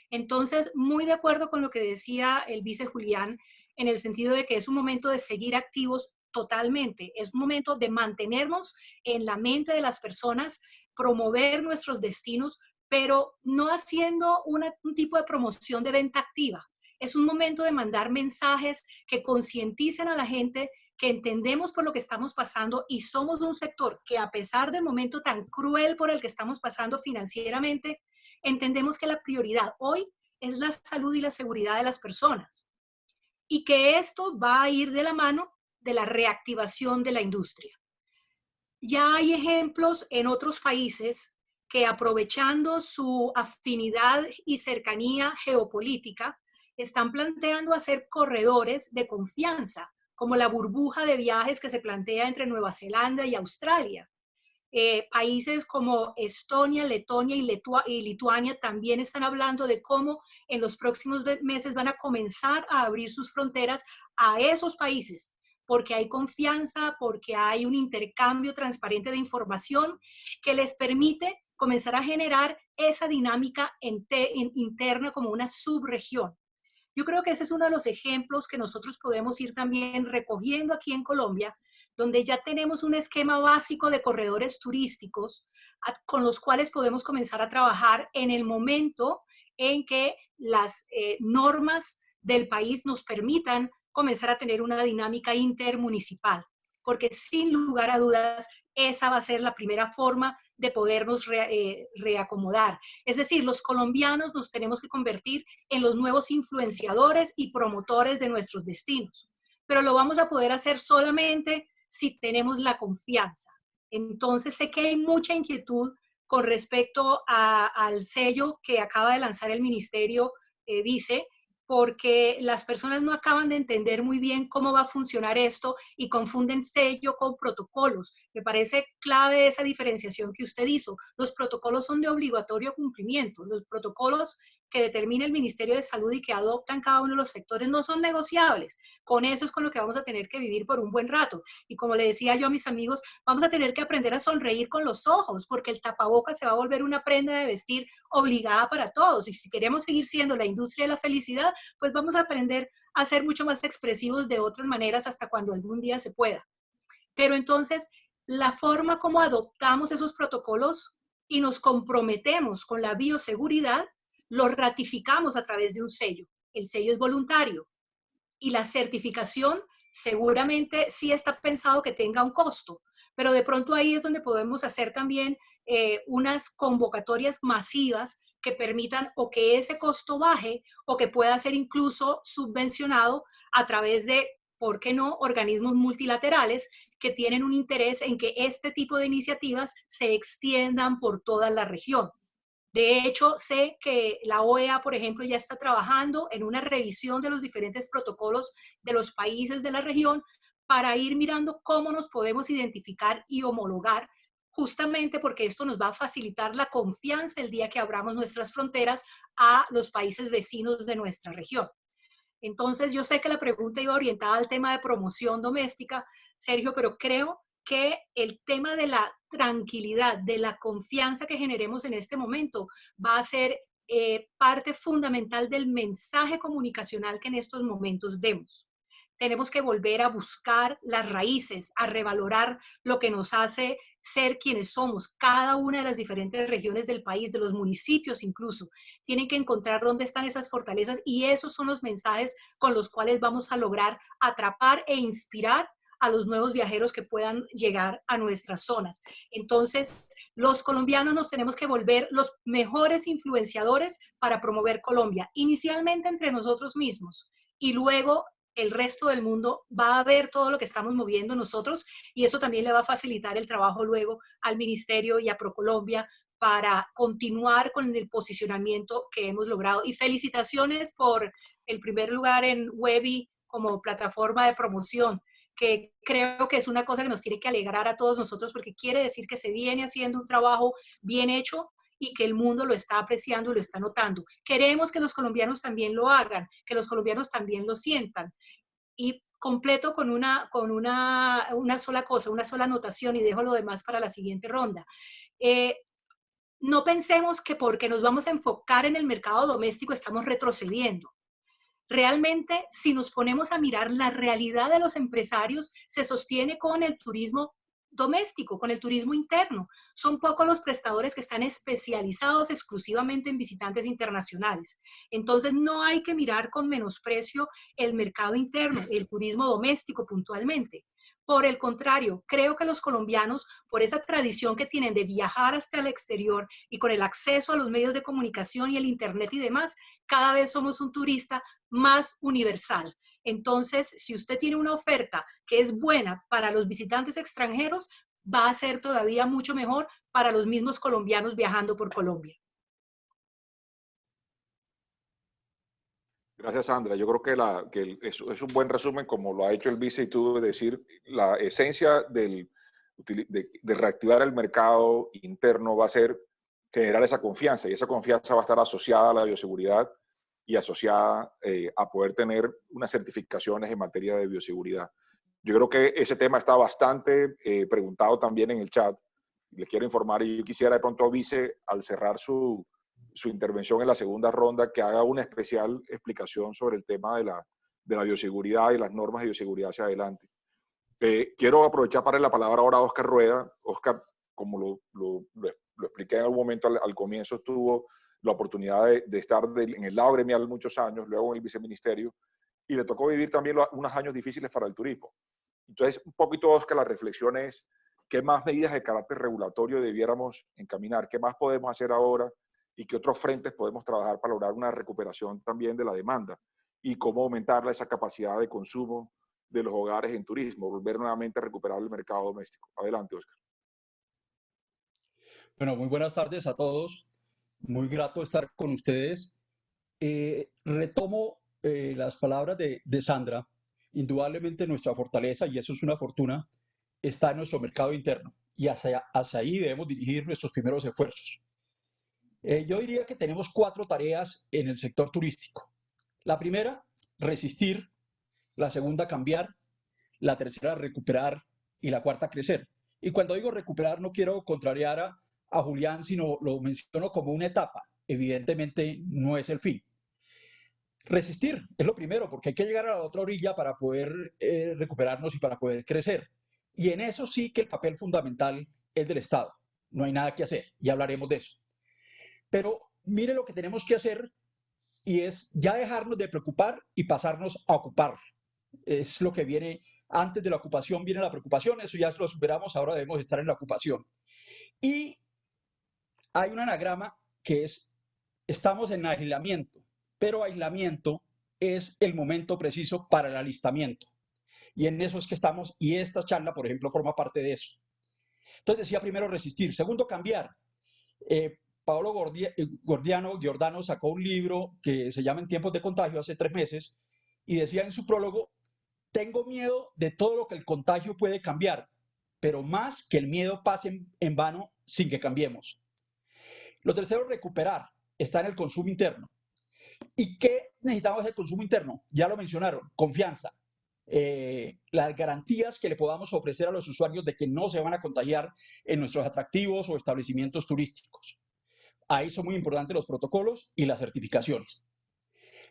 Entonces, muy de acuerdo con lo que decía el vice Julián, en el sentido de que es un momento de seguir activos totalmente, es un momento de mantenernos en la mente de las personas, promover nuestros destinos, pero no haciendo un tipo de promoción de venta activa. Es un momento de mandar mensajes que concienticen a la gente que entendemos por lo que estamos pasando y somos un sector que, a pesar del momento tan cruel por el que estamos pasando financieramente, entendemos que la prioridad hoy es la salud y la seguridad de las personas y que esto va a ir de la mano de la reactivación de la industria. Ya hay ejemplos en otros países que, aprovechando su afinidad y cercanía geopolítica, están planteando hacer corredores de confianza, como la burbuja de viajes que se plantea entre Nueva Zelanda y Australia. Países como Estonia, Letonia y Lituania también están hablando de cómo en los próximos meses van a comenzar a abrir sus fronteras a esos países, porque hay confianza, porque hay un intercambio transparente de información que les permite comenzar a generar esa dinámica interna como una subregión. Yo creo que ese es uno de los ejemplos que nosotros podemos ir también recogiendo aquí en Colombia, donde ya tenemos un esquema básico de corredores turísticos con los cuales podemos comenzar a trabajar en el momento en que las normas del país nos permitan comenzar a tener una dinámica intermunicipal, porque sin lugar a dudas esa va a ser la primera forma de podernos reacomodar. Es decir, los colombianos nos tenemos que convertir en los nuevos influenciadores y promotores de nuestros destinos, pero lo vamos a poder hacer solamente si tenemos la confianza. Entonces, sé que hay mucha inquietud con respecto al sello que acaba de lanzar el Ministerio Vice, porque las personas no acaban de entender muy bien cómo va a funcionar esto y confunden sello con protocolos. Me parece clave esa diferenciación que usted hizo. Los protocolos son de obligatorio cumplimiento. Los protocolos que determina el Ministerio de Salud y que adoptan cada uno de los sectores no son negociables. Con eso es con lo que vamos a tener que vivir por un buen rato. Y como le decía yo a mis amigos, vamos a tener que aprender a sonreír con los ojos, porque el tapabocas se va a volver una prenda de vestir obligada para todos. Y si queremos seguir siendo la industria de la felicidad, pues vamos a aprender a ser mucho más expresivos de otras maneras hasta cuando algún día se pueda. Pero entonces, la forma como adoptamos esos protocolos y nos comprometemos con la bioseguridad, lo ratificamos a través de un sello. El sello es voluntario y la certificación seguramente sí está pensado que tenga un costo, pero de pronto ahí es donde podemos hacer también unas convocatorias masivas que permitan o que ese costo baje o que pueda ser incluso subvencionado a través de, ¿por qué no?, organismos multilaterales que tienen un interés en que este tipo de iniciativas se extiendan por toda la región. De hecho, sé que la OEA, por ejemplo, ya está trabajando en una revisión de los diferentes protocolos de los países de la región para ir mirando cómo nos podemos identificar y homologar, justamente porque esto nos va a facilitar la confianza el día que abramos nuestras fronteras a los países vecinos de nuestra región. Entonces, yo sé que la pregunta iba orientada al tema de promoción doméstica, Sergio, pero creo que el tema de la tranquilidad, de la confianza que generemos en este momento va a ser parte fundamental del mensaje comunicacional que en estos momentos demos. Tenemos que volver a buscar las raíces, a revalorar lo que nos hace ser quienes somos. Cada una de las diferentes regiones del país, de los municipios incluso, tienen que encontrar dónde están esas fortalezas y esos son los mensajes con los cuales vamos a lograr atrapar e inspirar a los nuevos viajeros que puedan llegar a nuestras zonas. Entonces, los colombianos nos tenemos que volver los mejores influenciadores para promover Colombia, inicialmente entre nosotros mismos y luego el resto del mundo va a ver todo lo que estamos moviendo nosotros y eso también le va a facilitar el trabajo luego al Ministerio y a ProColombia para continuar con el posicionamiento que hemos logrado. Y felicitaciones por el primer lugar en Webby como plataforma de promoción, que creo que es una cosa que nos tiene que alegrar a todos nosotros porque quiere decir que se viene haciendo un trabajo bien hecho y que el mundo lo está apreciando y lo está notando. Queremos que los colombianos también lo hagan, que los colombianos también lo sientan. Y completo con una sola cosa, una sola anotación y dejo lo demás para la siguiente ronda. No pensemos que porque nos vamos a enfocar en el mercado doméstico estamos retrocediendo. Realmente, si nos ponemos a mirar la realidad de los empresarios, se sostiene con el turismo doméstico, con el turismo interno. Son pocos los prestadores que están especializados exclusivamente en visitantes internacionales. Entonces, no hay que mirar con menosprecio el mercado interno, el turismo doméstico puntualmente. Por el contrario, creo que los colombianos, por esa tradición que tienen de viajar hasta el exterior y con el acceso a los medios de comunicación y el internet y demás, cada vez somos un turista más universal. Entonces, si usted tiene una oferta que es buena para los visitantes extranjeros, va a ser todavía mucho mejor para los mismos colombianos viajando por Colombia. Gracias, Sandra. Yo creo que es un buen resumen, como lo ha hecho el vice y tú, de decir la esencia de reactivar el mercado interno va a ser generar esa confianza, y esa confianza va a estar asociada a la bioseguridad y asociada a poder tener unas certificaciones en materia de bioseguridad. Yo creo que ese tema está bastante preguntado también en el chat. Les quiero informar y yo quisiera de pronto, vice, al cerrar su intervención en la segunda ronda, que haga una especial explicación sobre el tema de la bioseguridad y las normas de bioseguridad hacia adelante. Quiero aprovechar para darle la palabra ahora a Oscar Rueda. Oscar, como lo expliqué en algún momento al comienzo, tuvo la oportunidad de estar en el lado gremial muchos años, luego en el viceministerio, y le tocó vivir también unos años difíciles para el turismo. Entonces, un poquito, Oscar, la reflexión es, ¿qué más medidas de carácter regulatorio debiéramos encaminar? ¿Qué más podemos hacer ahora? ¿Y qué otros frentes podemos trabajar para lograr una recuperación también de la demanda? ¿Y cómo aumentar esa capacidad de consumo de los hogares en turismo? Volver nuevamente a recuperar el mercado doméstico. Adelante, Oscar. Bueno, muy buenas tardes a todos. Muy grato estar con ustedes. Retomo las palabras de Sandra. Indudablemente nuestra fortaleza, y eso es una fortuna, está en nuestro mercado interno. Y hacia ahí debemos dirigir nuestros primeros esfuerzos. Yo diría que tenemos 4 tareas en el sector turístico. La primera, resistir. La segunda, cambiar. La tercera, recuperar. Y la cuarta, crecer. Y cuando digo recuperar, no quiero contrariar a Julián, sino lo menciono como una etapa. Evidentemente no es el fin. Resistir es lo primero, porque hay que llegar a la otra orilla para poder recuperarnos y para poder crecer. Y en eso sí que el papel fundamental es del Estado. No hay nada que hacer, y hablaremos de eso. Pero mire lo que tenemos que hacer, y es ya dejarnos de preocupar y pasarnos a ocupar. Es lo que viene Antes de la ocupación viene la preocupación, eso ya lo superamos, ahora debemos estar en la ocupación. Y hay un anagrama que es, estamos en aislamiento, pero aislamiento es el momento preciso para el alistamiento. Y en eso es que estamos, y esta charla, por ejemplo, forma parte de eso. Entonces decía primero resistir, segundo cambiar. Paolo Giordano sacó un libro que se llama En tiempos de contagio hace 3 meses y decía en su prólogo, tengo miedo de todo lo que el contagio puede cambiar, pero más que el miedo pase en vano sin que cambiemos. Lo tercero, recuperar, está en el consumo interno. ¿Y qué necesitamos del consumo interno? Ya lo mencionaron, confianza. Las garantías que le podamos ofrecer a los usuarios de que no se van a contagiar en nuestros atractivos o establecimientos turísticos. Ahí son muy importantes los protocolos y las certificaciones.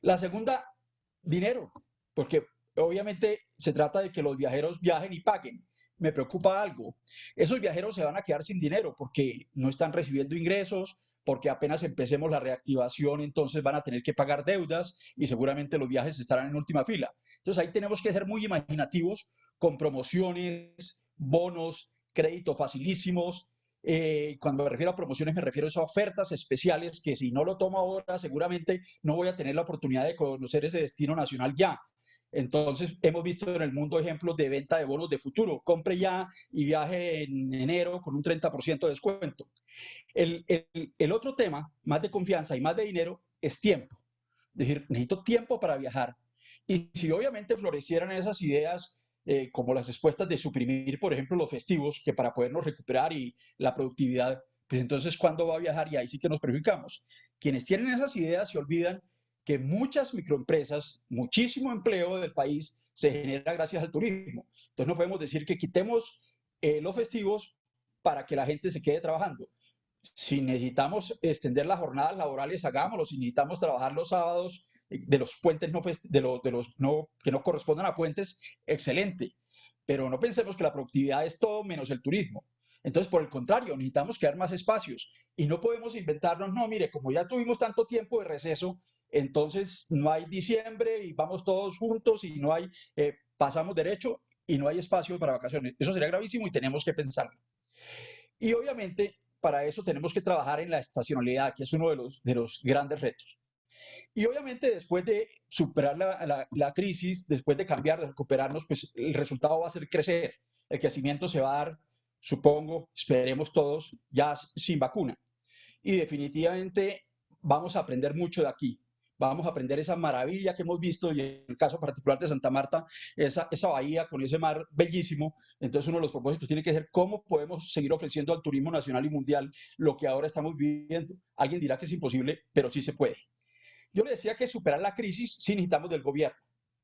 La segunda, dinero, porque obviamente se trata de que los viajeros viajen y paguen. Me preocupa algo. Esos viajeros se van a quedar sin dinero porque no están recibiendo ingresos, porque apenas empecemos la reactivación, entonces van a tener que pagar deudas y seguramente los viajes estarán en última fila. Entonces ahí tenemos que ser muy imaginativos con promociones, bonos, créditos facilísimos. Cuando me refiero a promociones me refiero a ofertas especiales que si no lo tomo ahora seguramente no voy a tener la oportunidad de conocer ese destino nacional ya. Entonces, hemos visto en el mundo ejemplos de venta de bonos de futuro. Compre ya y viaje en enero con un 30% de descuento. El otro tema, más de confianza y más de dinero, es tiempo. Es decir, necesito tiempo para viajar. Y si obviamente florecieran esas ideas como las expuestas de suprimir, por ejemplo, los festivos, que para podernos recuperar y la productividad, pues entonces, ¿cuándo va a viajar? Y ahí sí que nos perjudicamos. Quienes tienen esas ideas se olvidan que muchas microempresas, muchísimo empleo del país se genera gracias al turismo. Entonces no podemos decir que quitemos los festivos para que la gente se quede trabajando. Si necesitamos extender las jornadas laborales, hagámoslo. Si necesitamos trabajar los sábados de los puentes que no correspondan a puentes, excelente. Pero no pensemos que la productividad es todo menos el turismo. Entonces, por el contrario, necesitamos crear más espacios y no podemos inventarnos, no, mire, como ya tuvimos tanto tiempo de receso, entonces no hay diciembre y vamos todos juntos y no hay, pasamos derecho y no hay espacio para vacaciones. Eso sería gravísimo y tenemos que pensarlo. Y obviamente, para eso tenemos que trabajar en la estacionalidad, que es uno de los grandes retos. Y obviamente después de superar la crisis, después de cambiar, de recuperarnos, pues el resultado va a ser crecer. El crecimiento se va a dar, supongo, esperemos todos, ya sin vacuna. Y definitivamente vamos a aprender mucho de aquí. Vamos a aprender esa maravilla que hemos visto, y en el caso particular de Santa Marta, esa bahía con ese mar bellísimo. Entonces uno de los propósitos tiene que ser cómo podemos seguir ofreciendo al turismo nacional y mundial lo que ahora estamos viviendo. Alguien dirá que es imposible, pero sí se puede. Yo le decía que superar la crisis sí necesitamos del gobierno.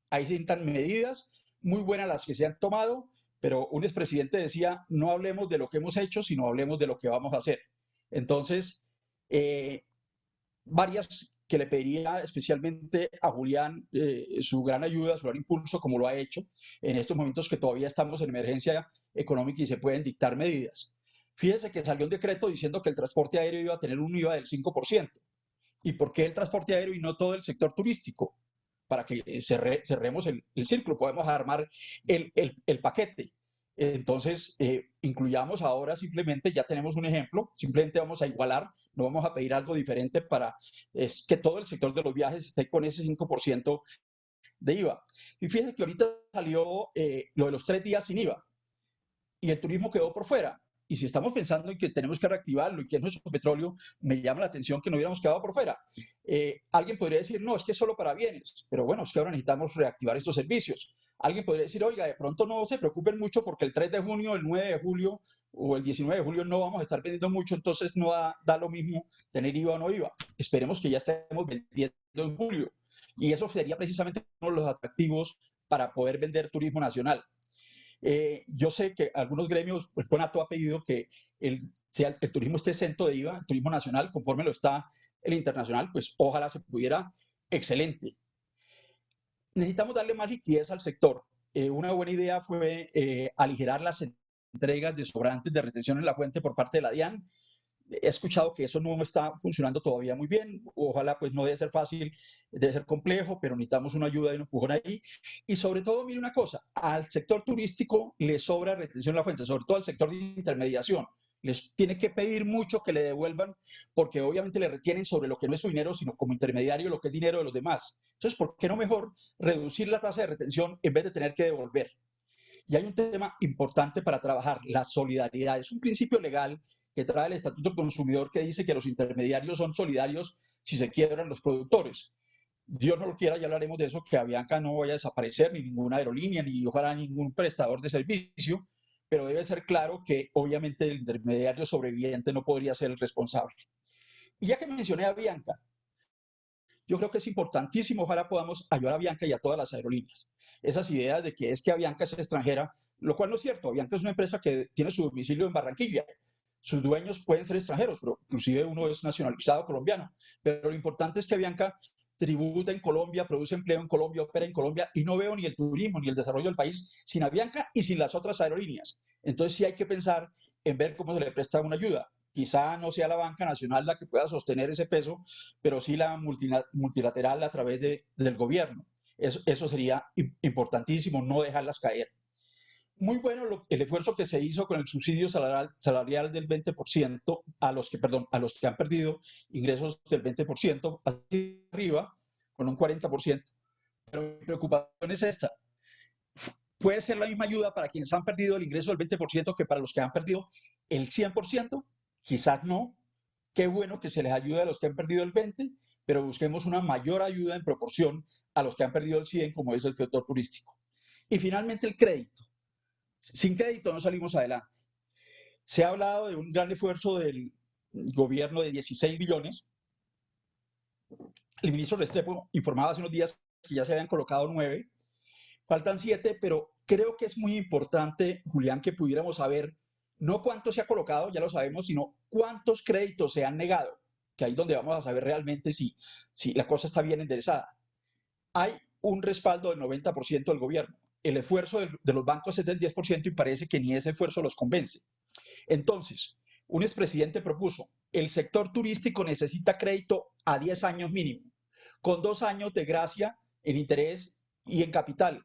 Ahí se necesitan medidas muy buenas las que se han tomado, pero un expresidente decía, no hablemos de lo que hemos hecho, sino hablemos de lo que vamos a hacer. Entonces, varias que le pediría especialmente a Julián su gran ayuda, su gran impulso, como lo ha hecho en estos momentos que todavía estamos en emergencia económica y se pueden dictar medidas. Fíjese que salió un decreto diciendo que el transporte aéreo iba a tener un IVA del 5%. ¿Y por qué el transporte aéreo y no todo el sector turístico? Para que cerremos el círculo, podemos armar el paquete. Entonces, incluyamos ahora simplemente, ya tenemos un ejemplo, simplemente vamos a igualar, no vamos a pedir algo diferente para que todo el sector de los viajes esté con ese 5% de IVA. Y fíjense que ahorita salió lo de los 3 días sin IVA y el turismo quedó por fuera. Y si estamos pensando en que tenemos que reactivarlo y que es nuestro petróleo, me llama la atención que no hubiéramos quedado por fuera. Alguien podría decir, no, es que es solo para bienes, pero bueno, es que ahora necesitamos reactivar estos servicios. Alguien podría decir, oiga, de pronto no se preocupen mucho porque el 3 de junio, el 9 de julio o el 19 de julio no vamos a estar vendiendo mucho, entonces no da lo mismo tener IVA o no IVA. Esperemos que ya estemos vendiendo en julio. Y eso sería precisamente uno de los atractivos para poder vender turismo nacional. Yo sé que algunos gremios, pues CONATO ha pedido que el turismo esté exento de IVA, el turismo nacional, conforme lo está el internacional, pues ojalá se pudiera, excelente. Necesitamos darle más liquidez al sector. Una buena idea fue aligerar las entregas de sobrantes de retención en la fuente por parte de la DIAN. He escuchado que eso no está funcionando todavía muy bien. Ojalá, pues no debe ser fácil, debe ser complejo, pero necesitamos una ayuda y un empujón ahí. Y sobre todo, mire una cosa, al sector turístico le sobra retención en la fuente, sobre todo al sector de intermediación. Les tiene que pedir mucho que le devuelvan, porque obviamente le retienen sobre lo que no es su dinero, sino como intermediario lo que es dinero de los demás. Entonces, ¿por qué no mejor reducir la tasa de retención en vez de tener que devolver? Y hay un tema importante para trabajar, la solidaridad. Es un principio legal que trae el Estatuto del Consumidor que dice que los intermediarios son solidarios si se quiebran los productores. Dios no lo quiera, ya hablaremos de eso, que Avianca no vaya a desaparecer, ni ninguna aerolínea, ni ojalá ningún prestador de servicio, pero debe ser claro que obviamente el intermediario sobreviviente no podría ser el responsable. Y ya que mencioné a Avianca, yo creo que es importantísimo, ojalá podamos ayudar a Avianca y a todas las aerolíneas. Esas ideas de que es que Avianca es extranjera, lo cual no es cierto. Avianca es una empresa que tiene su domicilio en Barranquilla. Sus dueños pueden ser extranjeros, pero inclusive uno es nacionalizado colombiano. Pero lo importante es que Avianca tributa en Colombia, produce empleo en Colombia, opera en Colombia, y no veo ni el turismo ni el desarrollo del país sin Avianca y sin las otras aerolíneas. Entonces sí hay que pensar en ver cómo se le presta una ayuda. Quizá no sea la banca nacional la que pueda sostener ese peso, pero sí la multilateral a través del gobierno. Eso sería importantísimo, no dejarlas caer. Muy bueno el esfuerzo que se hizo con el subsidio salarial del 20% a los que han perdido ingresos del 20% hacia arriba, con un 40%. Pero mi preocupación es esta. ¿Puede ser la misma ayuda para quienes han perdido el ingreso del 20% que para los que han perdido el 100%? Quizás no. Qué bueno que se les ayude a los que han perdido el 20%, pero busquemos una mayor ayuda en proporción a los que han perdido el 100%, como es el sector turístico. Y finalmente el crédito. Sin crédito no salimos adelante. Se ha hablado de un gran esfuerzo del gobierno de 16 billones. El ministro Restrepo informaba hace unos días que ya se habían colocado 9. Faltan 7, pero creo que es muy importante, Julián, que pudiéramos saber no cuánto se ha colocado, ya lo sabemos, sino cuántos créditos se han negado, que ahí es donde vamos a saber realmente si la cosa está bien enderezada. Hay un respaldo del 90% del gobierno. El esfuerzo de los bancos es del 10% y parece que ni ese esfuerzo los convence. Entonces, un expresidente propuso, el sector turístico necesita crédito a 10 años mínimo, con 2 años de gracia en interés y en capital.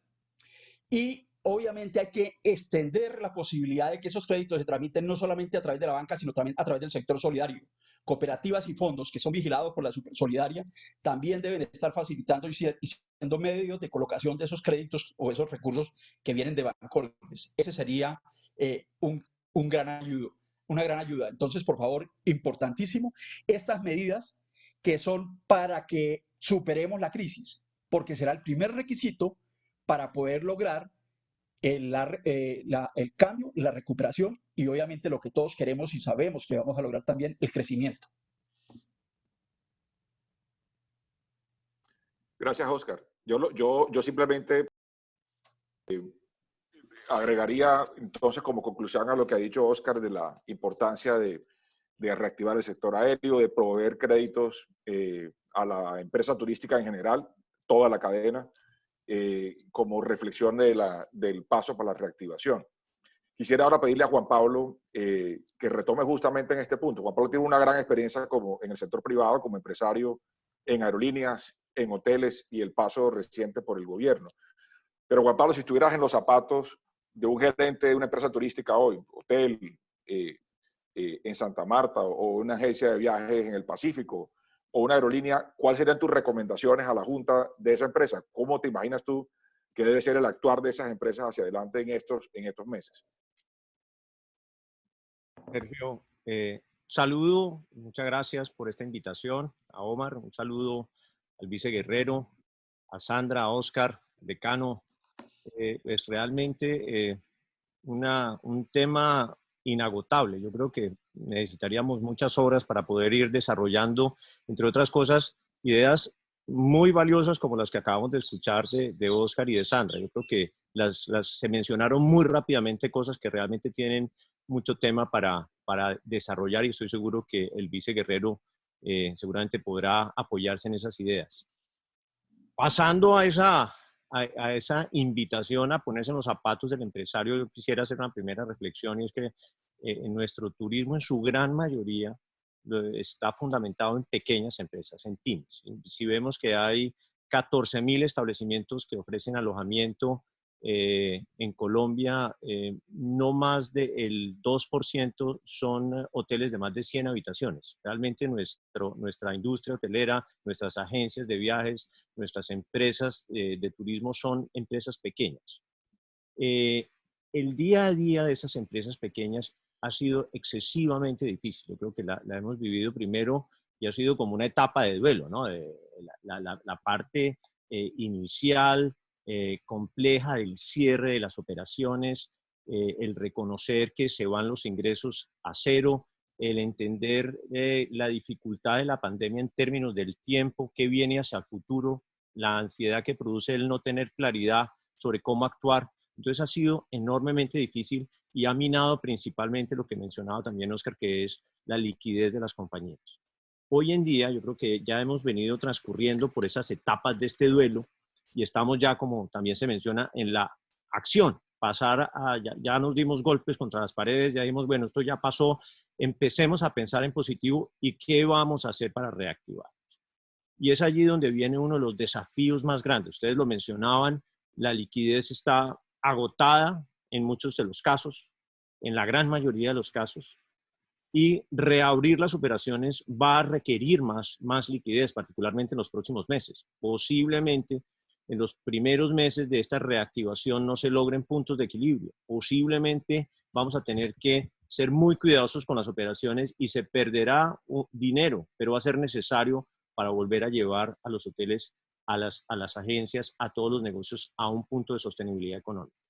Y obviamente hay que extender la posibilidad de que esos créditos se tramiten no solamente a través de la banca, sino también a través del sector solidario. Cooperativas y fondos que son vigilados por la Supersolidaria también deben estar facilitando y siendo medios de colocación de esos créditos o esos recursos que vienen de Bancoldes. Ese sería una gran ayuda. Entonces, por favor, importantísimo, estas medidas que son para que superemos la crisis, porque será el primer requisito para poder lograr el cambio, la recuperación y obviamente lo que todos queremos y sabemos que vamos a lograr también, el crecimiento. Gracias, Oscar. Yo simplemente agregaría entonces como conclusión a lo que ha dicho Oscar de la importancia de reactivar el sector aéreo, de proveer créditos a la empresa turística en general, toda la cadena, como reflexión del paso para la reactivación. Quisiera ahora pedirle a Juan Pablo que retome justamente en este punto. Juan Pablo tiene una gran experiencia en el sector privado, como empresario en aerolíneas, en hoteles y el paso reciente por el gobierno. Pero Juan Pablo, si estuvieras en los zapatos de un gerente de una empresa turística hoy, hotel en Santa Marta o una agencia de viajes en el Pacífico o una aerolínea, ¿cuáles serían tus recomendaciones a la junta de esa empresa? ¿Cómo te imaginas tú que debe ser el actuar de esas empresas hacia adelante en estos meses? Sergio, saludo, muchas gracias por esta invitación, a Omar, un saludo al vice Guerrero, a Sandra, a Oscar, decano. Es realmente un tema inagotable. Yo creo que necesitaríamos muchas horas para poder ir desarrollando, entre otras cosas, ideas muy valiosas como las que acabamos de escuchar de Oscar y de Sandra. Yo creo que se mencionaron muy rápidamente cosas que realmente tienen mucho tema para desarrollar y estoy seguro que el vice Guerrero seguramente podrá apoyarse en esas ideas. Pasando a esa invitación a ponerse en los zapatos del empresario, yo quisiera hacer una primera reflexión y es que en nuestro turismo, en su gran mayoría, está fundamentado en pequeñas empresas, en pymes. Si vemos que hay 14.000 establecimientos que ofrecen alojamiento en Colombia, no más del 2% son hoteles de más de 100 habitaciones. Realmente nuestra industria hotelera, nuestras agencias de viajes, nuestras empresas de turismo son empresas pequeñas. El día a día de esas empresas pequeñas ha sido excesivamente difícil. Yo creo que la hemos vivido primero y ha sido como una etapa de duelo, ¿no? La parte inicial, compleja del cierre de las operaciones, el reconocer que se van los ingresos a cero, el entender la dificultad de la pandemia en términos del tiempo que viene hacia el futuro, la ansiedad que produce el no tener claridad sobre cómo actuar. Entonces ha sido enormemente difícil y ha minado principalmente lo que mencionaba también Oscar, que es la liquidez de las compañías. Hoy en día yo creo que ya hemos venido transcurriendo por esas etapas de este duelo y estamos ya, como también se menciona, en la acción. Ya nos dimos golpes contra las paredes, ya dijimos, bueno, esto ya pasó, empecemos a pensar en positivo y qué vamos a hacer para reactivarnos. Y es allí donde viene uno de los desafíos más grandes. Ustedes lo mencionaban, la liquidez está agotada en muchos de los casos, en la gran mayoría de los casos, y reabrir las operaciones va a requerir más liquidez, particularmente en los próximos meses. Posiblemente en los primeros meses de esta reactivación no se logren puntos de equilibrio. Posiblemente vamos a tener que ser muy cuidadosos con las operaciones y se perderá dinero, pero va a ser necesario para volver a llevar a los hoteles, a las agencias, a todos los negocios a un punto de sostenibilidad económica.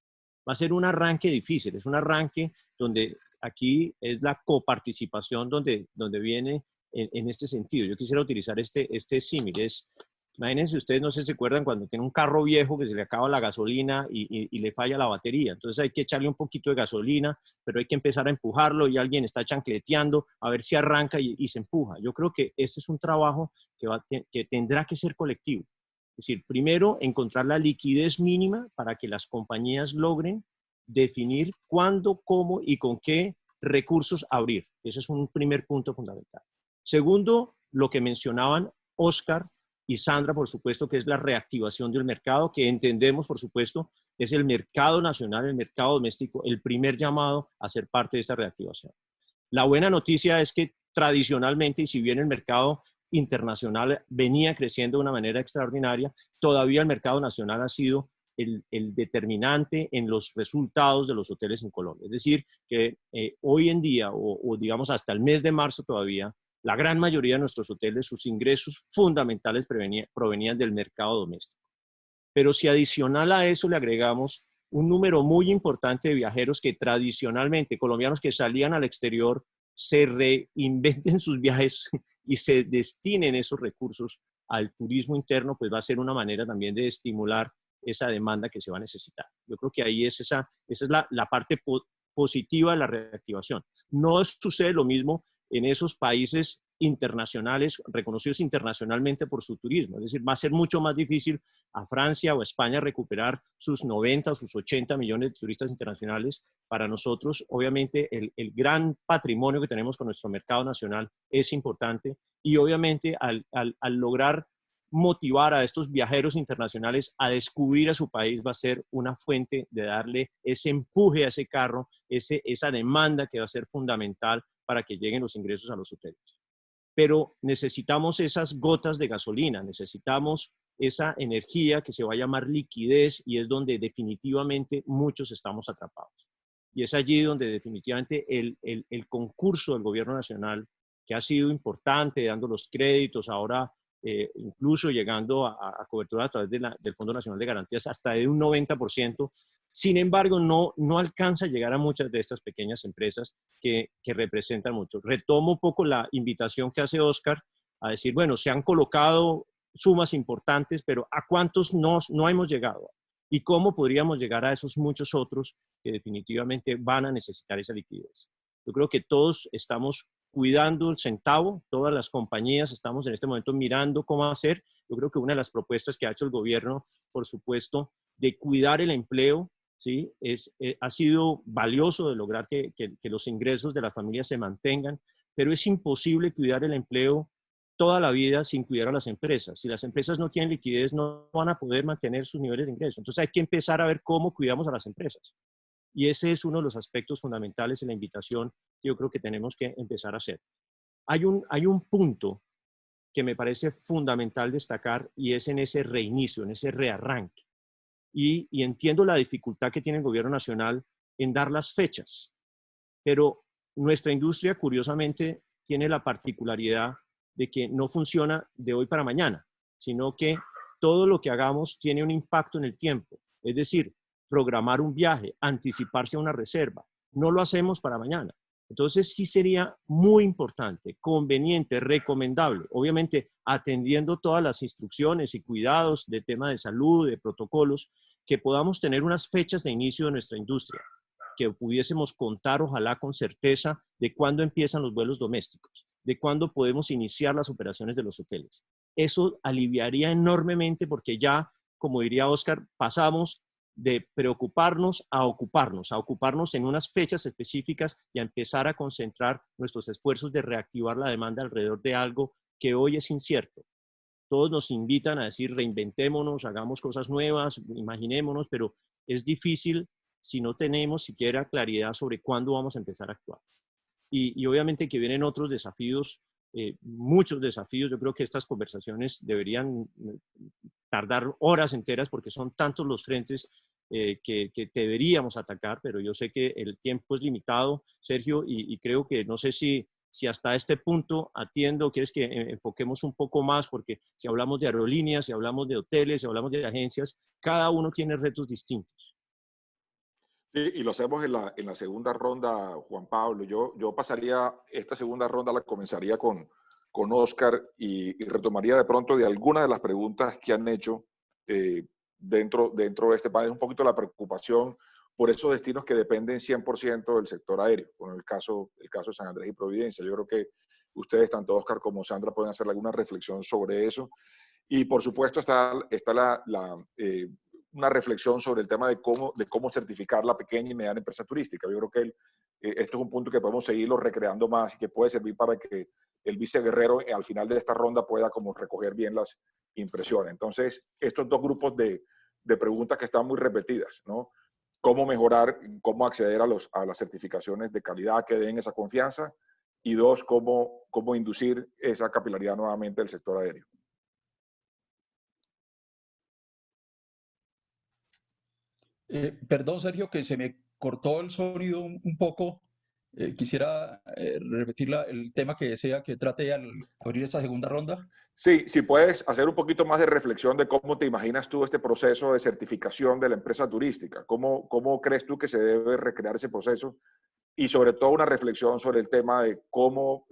Va a ser un arranque difícil, es un arranque donde aquí es la coparticipación donde viene en este sentido. Yo quisiera utilizar este símil. Imagínense ustedes, no sé si se acuerdan cuando tiene un carro viejo que se le acaba la gasolina y le falla la batería. Entonces hay que echarle un poquito de gasolina, pero hay que empezar a empujarlo y alguien está chancleteando a ver si arranca y se empuja. Yo creo que este es un trabajo que tendrá que ser colectivo. Es decir, primero, encontrar la liquidez mínima para que las compañías logren definir cuándo, cómo y con qué recursos abrir. Ese es un primer punto fundamental. Segundo, lo que mencionaban Oscar y Sandra, por supuesto, que es la reactivación del mercado, que entendemos, por supuesto, es el mercado nacional, el mercado doméstico, el primer llamado a ser parte de esa reactivación. La buena noticia es que tradicionalmente, y si bien el mercado internacional venía creciendo de una manera extraordinaria, todavía el mercado nacional ha sido el determinante en los resultados de los hoteles en Colombia. Es decir, que hoy en día, o digamos hasta el mes de marzo todavía, la gran mayoría de nuestros hoteles, sus ingresos fundamentales provenían del mercado doméstico. Pero si adicional a eso le agregamos un número muy importante de viajeros que tradicionalmente, colombianos que salían al exterior, se reinventen sus viajes y se destinen esos recursos al turismo interno, pues va a ser una manera también de estimular esa demanda que se va a necesitar. Yo creo que ahí esa es la parte positiva de la reactivación. No sucede lo mismo en esos países internacionales, reconocidos internacionalmente por su turismo. Es decir, va a ser mucho más difícil a Francia o a España recuperar sus 90 o sus 80 millones de turistas internacionales. Para nosotros, obviamente, el gran patrimonio que tenemos con nuestro mercado nacional es importante y obviamente al lograr motivar a estos viajeros internacionales a descubrir a su país va a ser una fuente de darle ese empuje a ese carro, esa demanda que va a ser fundamental para que lleguen los ingresos a los hoteles. Pero necesitamos esas gotas de gasolina, necesitamos esa energía que se va a llamar liquidez y es donde definitivamente muchos estamos atrapados. Y es allí donde definitivamente el concurso del gobierno nacional, que ha sido importante, dando los créditos, ahora incluso llegando a cobertura a través del Fondo Nacional de Garantías hasta de un 90%. Sin embargo, no alcanza a llegar a muchas de estas pequeñas empresas que representan mucho. Retomo un poco la invitación que hace Oscar a decir, bueno, se han colocado sumas importantes, pero ¿a cuántos no hemos llegado? ¿Y cómo podríamos llegar a esos muchos otros que definitivamente van a necesitar esa liquidez? Yo creo que todos estamos cuidando el centavo, todas las compañías estamos en este momento mirando cómo hacer. Yo creo que una de las propuestas que ha hecho el gobierno, por supuesto, de cuidar el empleo, ¿sí? Ha sido valioso de lograr que los ingresos de las familias se mantengan, pero es imposible cuidar el empleo toda la vida sin cuidar a las empresas. Si las empresas no tienen liquidez, no van a poder mantener sus niveles de ingreso. Entonces hay que empezar a ver cómo cuidamos a las empresas. Y ese es uno de los aspectos fundamentales en la invitación que yo creo que tenemos que empezar a hacer. Hay un punto que me parece fundamental destacar y es en ese reinicio, en ese rearranque. Y entiendo la dificultad que tiene el gobierno nacional en dar las fechas, pero nuestra industria curiosamente tiene la particularidad de que no funciona de hoy para mañana, sino que todo lo que hagamos tiene un impacto en el tiempo. Es decir, programar un viaje, anticiparse a una reserva, no lo hacemos para mañana. Entonces sí sería muy importante, conveniente, recomendable, obviamente atendiendo todas las instrucciones y cuidados de tema de salud, de protocolos, que podamos tener unas fechas de inicio de nuestra industria, que pudiésemos contar ojalá con certeza de cuándo empiezan los vuelos domésticos, de cuándo podemos iniciar las operaciones de los hoteles. Eso aliviaría enormemente porque ya, como diría Oscar, pasamos de preocuparnos a ocuparnos en unas fechas específicas y a empezar a concentrar nuestros esfuerzos de reactivar la demanda alrededor de algo que hoy es incierto. Todos nos invitan a decir reinventémonos, hagamos cosas nuevas, imaginémonos, pero es difícil si no tenemos siquiera claridad sobre cuándo vamos a empezar a actuar. Y obviamente que vienen otros desafíos, muchos desafíos. Yo creo que estas conversaciones deberían tardar horas enteras porque son tantos los frentes que deberíamos atacar, pero yo sé que el tiempo es limitado, Sergio, y creo que no sé si hasta este punto atiendo, quieres que enfoquemos un poco más, porque si hablamos de aerolíneas, si hablamos de hoteles, si hablamos de agencias, cada uno tiene retos distintos. Sí, y lo hacemos en la segunda ronda, Juan Pablo. Yo pasaría esta segunda ronda, la comenzaría con Oscar y retomaría de pronto de algunas de las preguntas que han hecho dentro de este panel, un poquito la preocupación por esos destinos que dependen 100% del sector aéreo, con el caso de San Andrés y Providencia. Yo creo que ustedes, tanto Oscar como Sandra, pueden hacer alguna reflexión sobre eso. Y por supuesto está una reflexión sobre el tema de cómo certificar la pequeña y mediana empresa turística. Yo creo que esto es un punto que podemos seguirlo recreando más y que puede servir para que el vice Guerrero al final de esta ronda pueda como recoger bien las impresiones. Entonces, estos dos grupos de preguntas que están muy repetidas, ¿no? Cómo mejorar, cómo acceder a las certificaciones de calidad que den esa confianza, y dos, cómo inducir esa capilaridad nuevamente del sector aéreo. Perdón, Sergio, que se me cortó el sonido un poco. Quisiera repetir el tema que desea que trate al abrir esta segunda ronda. Sí, si puedes hacer un poquito más de reflexión de cómo te imaginas tú este proceso de certificación de la empresa turística. ¿Cómo crees tú que se debe recrear ese proceso? Y sobre todo una reflexión sobre el tema de cómo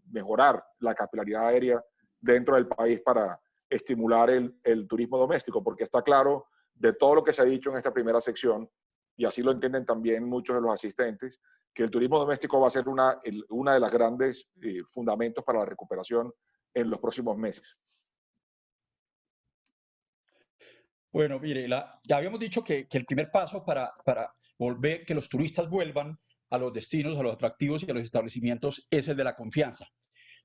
mejorar la capilaridad aérea dentro del país para estimular el turismo doméstico, porque está claro de todo lo que se ha dicho en esta primera sección, y así lo entienden también muchos de los asistentes, que el turismo doméstico va a ser una de las grandes fundamentos para la recuperación en los próximos meses. Bueno, mire, ya habíamos dicho que el primer paso para volver, que los turistas vuelvan a los destinos, a los atractivos y a los establecimientos es el de la confianza.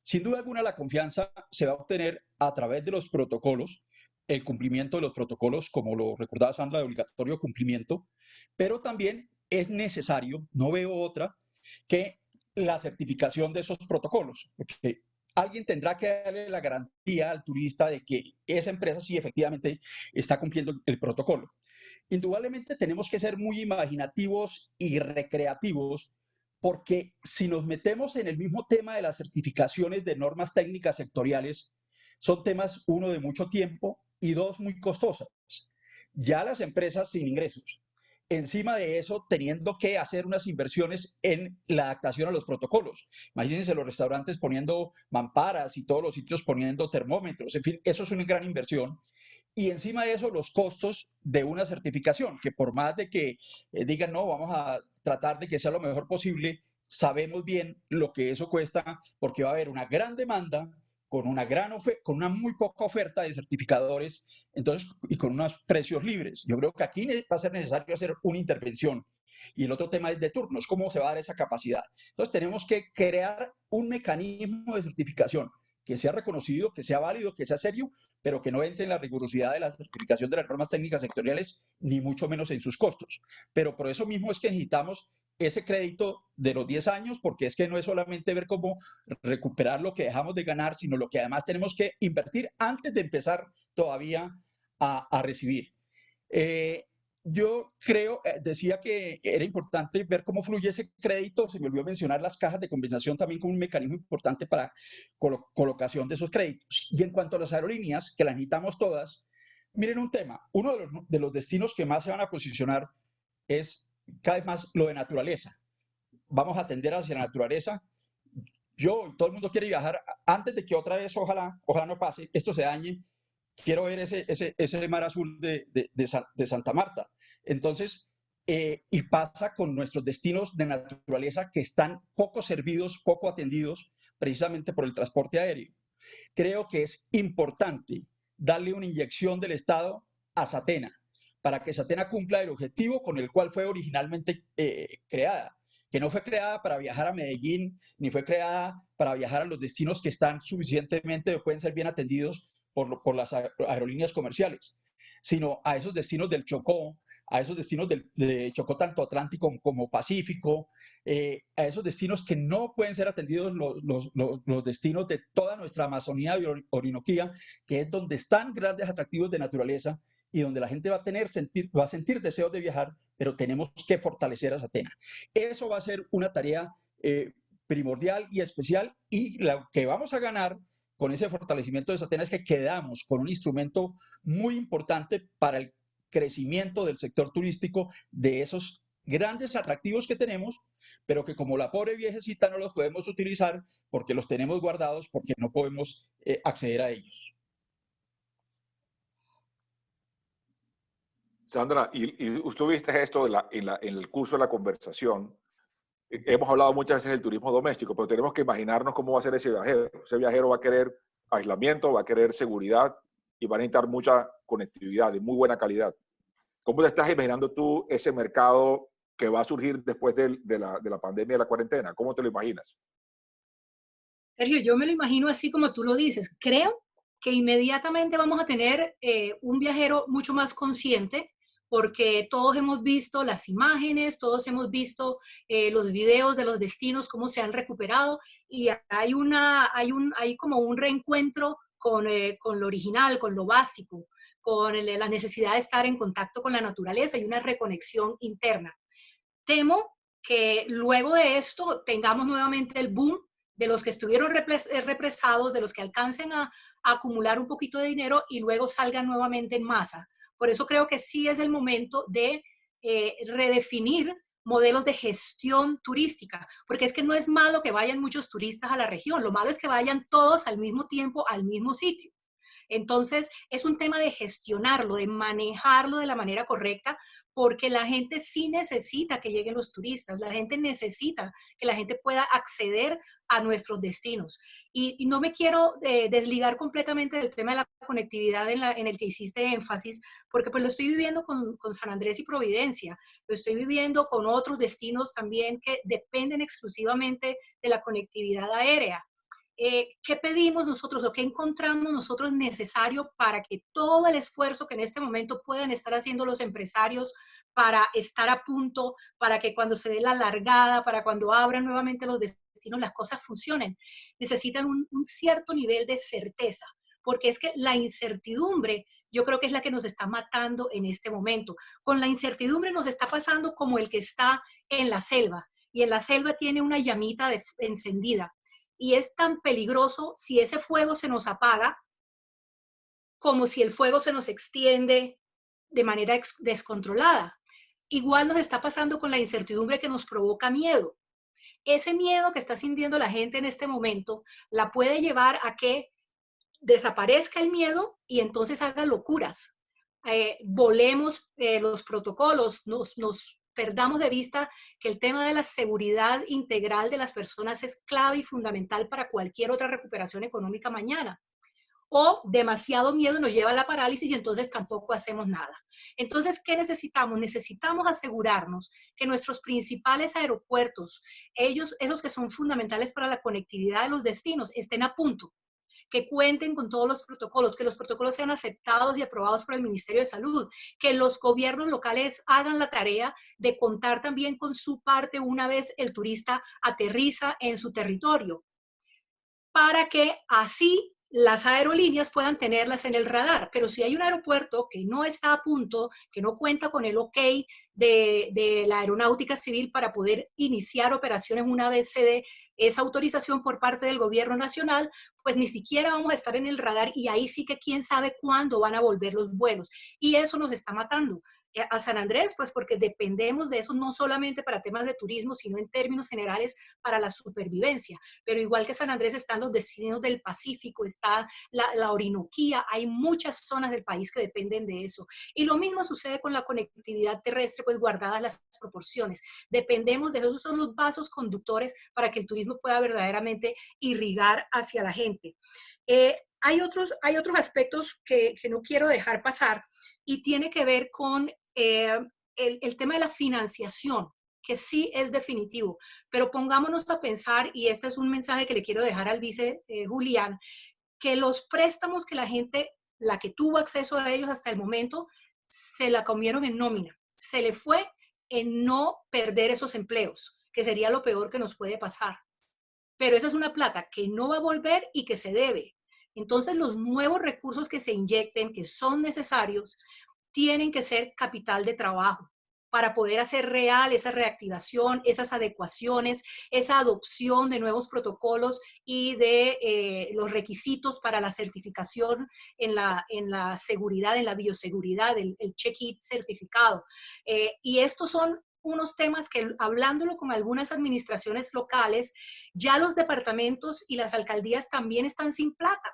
Sin duda alguna, la confianza se va a obtener a través de los protocolos, el cumplimiento de los protocolos, como lo recordaba Sandra, de obligatorio cumplimiento, pero también es necesario, no veo otra, que la certificación de esos protocolos, porque alguien tendrá que darle la garantía al turista de que esa empresa sí efectivamente está cumpliendo el protocolo. Indudablemente tenemos que ser muy imaginativos y recreativos, porque si nos metemos en el mismo tema de las certificaciones de normas técnicas sectoriales, son temas, uno, de mucho tiempo y dos, muy costosas. Ya las empresas sin ingresos, encima de eso, teniendo que hacer unas inversiones en la adaptación a los protocolos. Imagínense los restaurantes poniendo mamparas y todos los sitios poniendo termómetros. En fin, eso es una gran inversión. Y encima de eso, los costos de una certificación, que por más de que digan, no, vamos a tratar de que sea lo mejor posible, sabemos bien lo que eso cuesta, porque va a haber una gran demanda con una muy poca oferta de certificadores, entonces, y con unos precios libres. Yo creo que aquí va a ser necesario hacer una intervención Y el otro tema es de turnos, cómo se va a dar esa capacidad. Entonces tenemos que crear un mecanismo de certificación que sea reconocido, que sea válido, que sea serio, pero que no entre en la rigurosidad de la certificación de las normas técnicas sectoriales, ni mucho menos en sus costos. Pero por eso mismo es que necesitamos ese crédito de los 10 años, porque es que no es solamente ver cómo recuperar lo que dejamos de ganar, sino lo que además tenemos que invertir antes de empezar todavía a recibir. Yo creo, decía que era importante ver cómo fluye ese crédito. Se me olvidó mencionar las cajas de compensación también como un mecanismo importante para colocación de esos créditos. Y en cuanto a las aerolíneas, que las necesitamos todas, miren un tema. Uno de los destinos que más se van a posicionar es cada vez más lo de naturaleza. Vamos a tender hacia la naturaleza. Todo el mundo quiere viajar antes de que otra vez, ojalá no pase, esto se dañe. Quiero ver ese mar azul de Santa Marta. Entonces, y pasa con nuestros destinos de naturaleza que están poco servidos, poco atendidos, precisamente por el transporte aéreo. Creo que es importante darle una inyección del Estado a Satena, para que Satena cumpla el objetivo con el cual fue originalmente creada, que no fue creada para viajar a Medellín, ni fue creada para viajar a los destinos que están suficientemente o pueden ser bien atendidos por las aerolíneas comerciales, sino a esos destinos del Chocó, a esos destinos de Chocó tanto Atlántico como Pacífico, a esos destinos que no pueden ser atendidos los destinos de toda nuestra Amazonía y Orinoquía, que es donde están grandes atractivos de naturaleza y donde la gente va a sentir deseos de viajar, pero tenemos que fortalecer a Satena. Eso va a ser una tarea primordial y especial, y lo que vamos a ganar con ese fortalecimiento de Satena es que quedamos con un instrumento muy importante para el crecimiento del sector turístico, de esos grandes atractivos que tenemos, pero que como la pobre viejecita no los podemos utilizar porque los tenemos guardados, porque no podemos acceder a ellos. Sandra, y usted viste esto en el curso de la conversación. Hemos hablado muchas veces del turismo doméstico, pero tenemos que imaginarnos cómo va a ser ese viajero. Ese viajero va a querer aislamiento, va a querer seguridad y va a necesitar mucha conectividad de muy buena calidad. ¿Cómo te estás imaginando tú ese mercado que va a surgir después de la pandemia de la cuarentena? ¿Cómo te lo imaginas? Sergio, yo me lo imagino así como tú lo dices. Creo que inmediatamente vamos a tener un viajero mucho más consciente, porque todos hemos visto las imágenes, todos hemos visto los videos de los destinos, cómo se han recuperado, y hay como un reencuentro con lo original, con lo básico, con la necesidad de estar en contacto con la naturaleza y una reconexión interna. Temo que luego de esto tengamos nuevamente el boom de los que estuvieron represados, de los que alcancen a acumular un poquito de dinero y luego salgan nuevamente en masa. Por eso creo que sí es el momento de redefinir modelos de gestión turística, porque es que no es malo que vayan muchos turistas a la región, lo malo es que vayan todos al mismo tiempo al mismo sitio. Entonces, es un tema de gestionarlo, de manejarlo de la manera correcta, porque la gente sí necesita que lleguen los turistas, la gente necesita que la gente pueda acceder a nuestros destinos. Y no me quiero desligar completamente del tema de la conectividad en el que hiciste énfasis, porque pues lo estoy viviendo con San Andrés y Providencia, lo estoy viviendo con otros destinos también que dependen exclusivamente de la conectividad aérea. ¿Qué pedimos nosotros o qué encontramos nosotros necesario para que todo el esfuerzo que en este momento puedan estar haciendo los empresarios para estar a punto, para que cuando se dé la largada, para cuando abran nuevamente los destinos, las cosas funcionen? Necesitan un cierto nivel de certeza, porque es que la incertidumbre yo creo que es la que nos está matando en este momento. Con la incertidumbre nos está pasando como el que está en la selva, y en la selva tiene una llamita encendida. Y es tan peligroso si ese fuego se nos apaga como si el fuego se nos extiende de manera descontrolada. Igual nos está pasando con la incertidumbre que nos provoca miedo. Ese miedo que está sintiendo la gente en este momento la puede llevar a que desaparezca el miedo y entonces haga locuras. Volemos los protocolos, nos perdamos de vista que el tema de la seguridad integral de las personas es clave y fundamental para cualquier otra recuperación económica mañana. o demasiado miedo nos lleva a la parálisis y entonces tampoco hacemos nada. Entonces, ¿qué necesitamos? Necesitamos asegurarnos que nuestros principales aeropuertos, esos que son fundamentales para la conectividad de los destinos, estén a punto, que cuenten con todos los protocolos, que los protocolos sean aceptados y aprobados por el Ministerio de Salud, que los gobiernos locales hagan la tarea de contar también con su parte una vez el turista aterriza en su territorio, para que así las aerolíneas puedan tenerlas en el radar. Pero si hay un aeropuerto que no está a punto, que no cuenta con el OK de la aeronáutica civil para poder iniciar operaciones una vez se dé esa autorización por parte del gobierno nacional, pues ni siquiera vamos a estar en el radar y ahí sí que quién sabe cuándo van a volver los vuelos. Y eso nos está matando a San Andrés, pues porque dependemos de eso no solamente para temas de turismo, sino en términos generales para la supervivencia. Pero igual que San Andrés están los destinos del Pacífico, está la Orinoquía, hay muchas zonas del país que dependen de eso. Y lo mismo sucede con la conectividad terrestre, pues guardadas las proporciones. Dependemos de eso, esos son los vasos conductores para que el turismo pueda verdaderamente irrigar hacia la gente. Hay otros aspectos que no quiero dejar pasar y tiene que ver con el tema de la financiación, que sí es definitivo, pero pongámonos a pensar, y este es un mensaje que le quiero dejar al vice Julián, que los préstamos que la gente, la que tuvo acceso a ellos hasta el momento, se la comieron en nómina, se le fue en no perder esos empleos, que sería lo peor que nos puede pasar. Pero esa es una plata que no va a volver y que se debe. Entonces, los nuevos recursos que se inyecten, que son necesarios, tienen que ser capital de trabajo para poder hacer real esa reactivación, esas adecuaciones, esa adopción de nuevos protocolos y de los requisitos para la certificación en la seguridad, en la bioseguridad, el check-in certificado. Y estos son unos temas que, hablándolo con algunas administraciones locales, ya los departamentos y las alcaldías también están sin plata,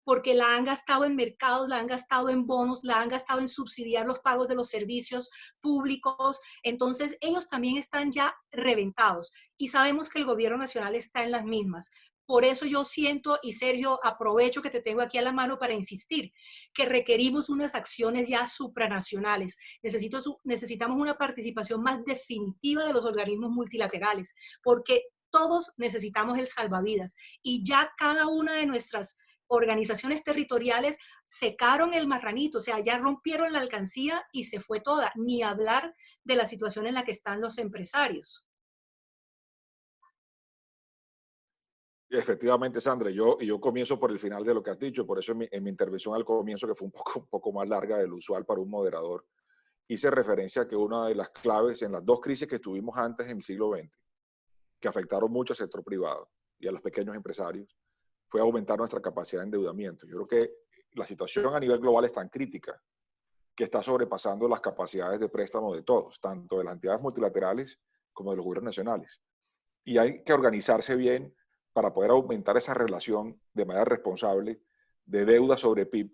porque la han gastado en mercados, la han gastado en bonos, la han gastado en subsidiar los pagos de los servicios públicos. Entonces, ellos también están ya reventados y sabemos que el gobierno nacional está en las mismas. Por eso yo siento, y Sergio, aprovecho que te tengo aquí a la mano para insistir, que requerimos unas acciones ya supranacionales. Necesitamos una participación más definitiva de los organismos multilaterales, porque todos necesitamos el salvavidas y ya cada una de nuestras organizaciones territoriales secaron el marranito, o sea, ya rompieron la alcancía y se fue toda, ni hablar de la situación en la que están los empresarios. Efectivamente, Sandra, yo comienzo por el final de lo que has dicho, por eso en mi intervención al comienzo, que fue un poco más larga de lo usual para un moderador, hice referencia a que una de las claves en las dos crisis que tuvimos antes en el siglo XX, que afectaron mucho al sector privado y a los pequeños empresarios, fue aumentar nuestra capacidad de endeudamiento. Yo creo que la situación a nivel global es tan crítica que está sobrepasando las capacidades de préstamo de todos, tanto de las entidades multilaterales como de los gobiernos nacionales. Y hay que organizarse bien para poder aumentar esa relación de manera responsable de deuda sobre PIB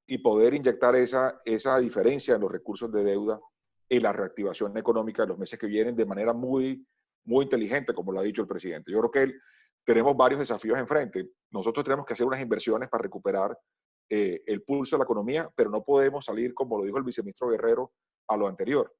y poder inyectar esa diferencia en los recursos de deuda en la reactivación económica de los meses que vienen de manera muy inteligente, como lo ha dicho el presidente. Yo creo que tenemos varios desafíos enfrente. Nosotros tenemos que hacer unas inversiones para recuperar el pulso de la economía, pero no podemos salir, como lo dijo el viceministro Guerrero, a lo anterior.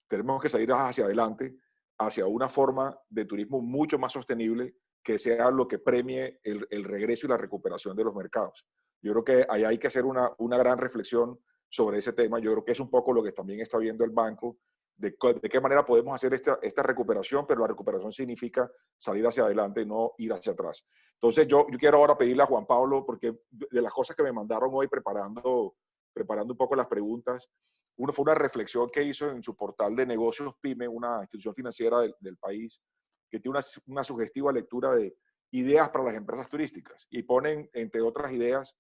Tenemos que salir hacia adelante, hacia una forma de turismo mucho más sostenible, que sea lo que premie el regreso y la recuperación de los mercados. Yo creo que ahí hay que hacer una gran reflexión sobre ese tema. Yo creo que es un poco lo que también está viendo el banco, de qué manera podemos hacer esta recuperación, pero la recuperación significa salir hacia adelante y no ir hacia atrás. Entonces yo quiero ahora pedirle a Juan Pablo, porque de las cosas que me mandaron hoy preparando un poco las preguntas, uno fue una reflexión que hizo en su portal de negocios PYME, una institución financiera del país, que tiene una sugestiva lectura de ideas para las empresas turísticas y ponen, entre otras ideas,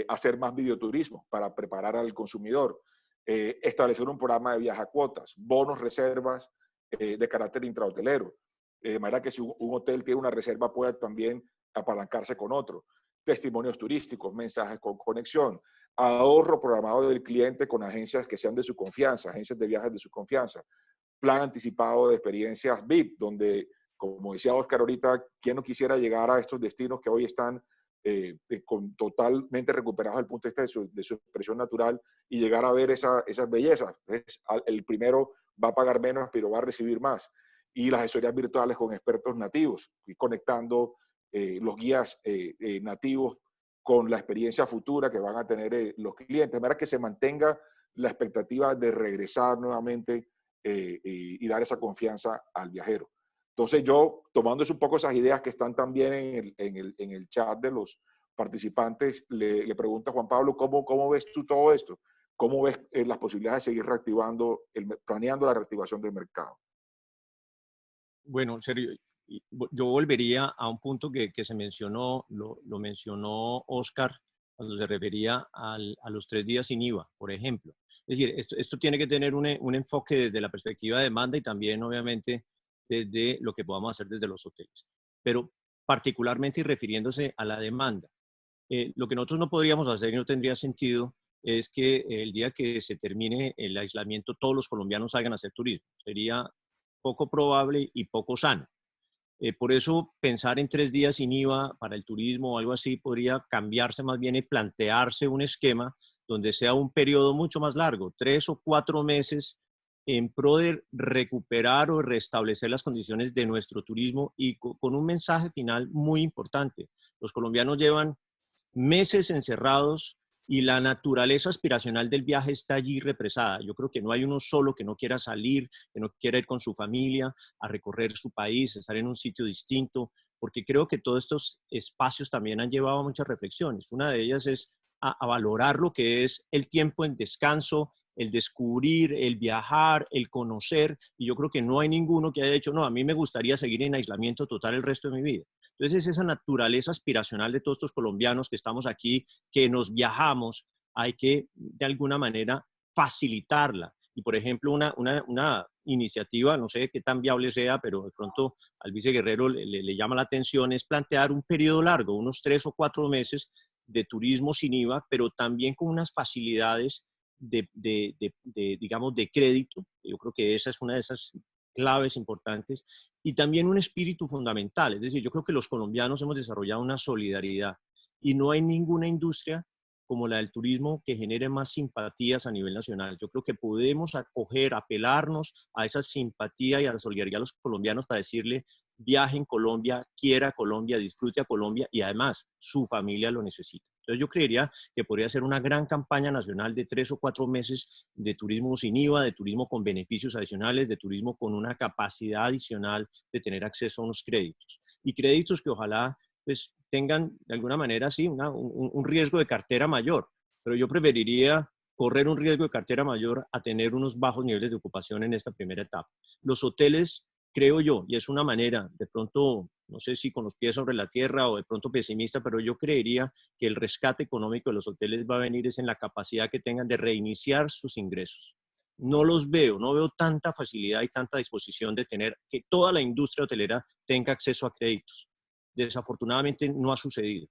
hacer más videoturismo para preparar al consumidor, establecer un programa de viaje a cuotas, bonos, reservas de carácter intrahotelero, de manera que si un hotel tiene una reserva pueda también apalancarse con otro, testimonios turísticos, mensajes con conexión, ahorro programado del cliente con agencias que sean de su confianza, agencias de viajes de su confianza, plan anticipado de experiencias VIP, donde, como decía Oscar ahorita, ¿quién no quisiera llegar a estos destinos que hoy están totalmente recuperados desde el punto de vista de su expresión natural y llegar a ver esas bellezas. El primero va a pagar menos, pero va a recibir más. Y las asesorías virtuales con expertos nativos, y conectando los guías nativos con la experiencia futura que van a tener los clientes, de manera que se mantenga la expectativa de regresar nuevamente y dar esa confianza al viajero. Entonces yo, tomando un poco esas ideas que están también en el chat de los participantes, le pregunto a Juan Pablo, ¿cómo ves tú todo esto? ¿Cómo ves las posibilidades de seguir reactivando, planeando la reactivación del mercado? Bueno, Sergio, yo volvería a un punto que se mencionó, lo mencionó Oscar, cuando se refería a los 3 días sin IVA, por ejemplo. Es decir, esto tiene que tener un enfoque desde la perspectiva de demanda y también, obviamente, desde lo que podamos hacer desde los hoteles. Pero particularmente y refiriéndose a la demanda, lo que nosotros no podríamos hacer y no tendría sentido es que el día que se termine el aislamiento todos los colombianos salgan a hacer turismo. Sería poco probable y poco sano. Por eso pensar en 3 días sin IVA para el turismo o algo así podría cambiarse más bien y plantearse un esquema donde sea un periodo mucho más largo, 3 o 4 meses en pro de recuperar o restablecer las condiciones de nuestro turismo y con un mensaje final muy importante. Los colombianos llevan meses encerrados y la naturaleza aspiracional del viaje está allí represada. Yo creo que no hay uno solo que no quiera salir, que no quiera ir con su familia a recorrer su país, estar en un sitio distinto, porque creo que todos estos espacios también han llevado a muchas reflexiones. Una de ellas es a valorar lo que es el tiempo en descanso, el descubrir, el viajar, el conocer, y yo creo que no hay ninguno que haya dicho, no, a mí me gustaría seguir en aislamiento total el resto de mi vida. Entonces, esa naturaleza aspiracional de todos estos colombianos que estamos aquí, que nos viajamos, hay que, de alguna manera, facilitarla. Y, por ejemplo, una iniciativa, no sé qué tan viable sea, pero de pronto al viceguerrero le llama la atención, es plantear un periodo largo, unos 3 o 4 meses de turismo sin IVA, pero también con unas facilidades digamos, de crédito. Yo creo que esa es una de esas claves importantes, y también un espíritu fundamental. Es decir, yo creo que los colombianos hemos desarrollado una solidaridad y no hay ninguna industria como la del turismo que genere más simpatías a nivel nacional. Yo creo que podemos acoger, apelarnos a esa simpatía y a la solidaridad de los colombianos para decirle, viaje en Colombia, quiera Colombia, disfrute a Colombia y además su familia lo necesita. Entonces yo creería que podría ser una gran campaña nacional de 3 o 4 meses de turismo sin IVA, de turismo con beneficios adicionales, de turismo con una capacidad adicional de tener acceso a unos créditos. Y créditos que ojalá pues, tengan de alguna manera sí, un riesgo de cartera mayor. Pero yo preferiría correr un riesgo de cartera mayor a tener unos bajos niveles de ocupación en esta primera etapa. Los hoteles, creo yo, y es una manera, de pronto, no sé si con los pies sobre la tierra o de pronto pesimista, pero yo creería que el rescate económico de los hoteles va a venir es en la capacidad que tengan de reiniciar sus ingresos. No los veo, no veo tanta facilidad y tanta disposición de tener que toda la industria hotelera tenga acceso a créditos. Desafortunadamente no ha sucedido.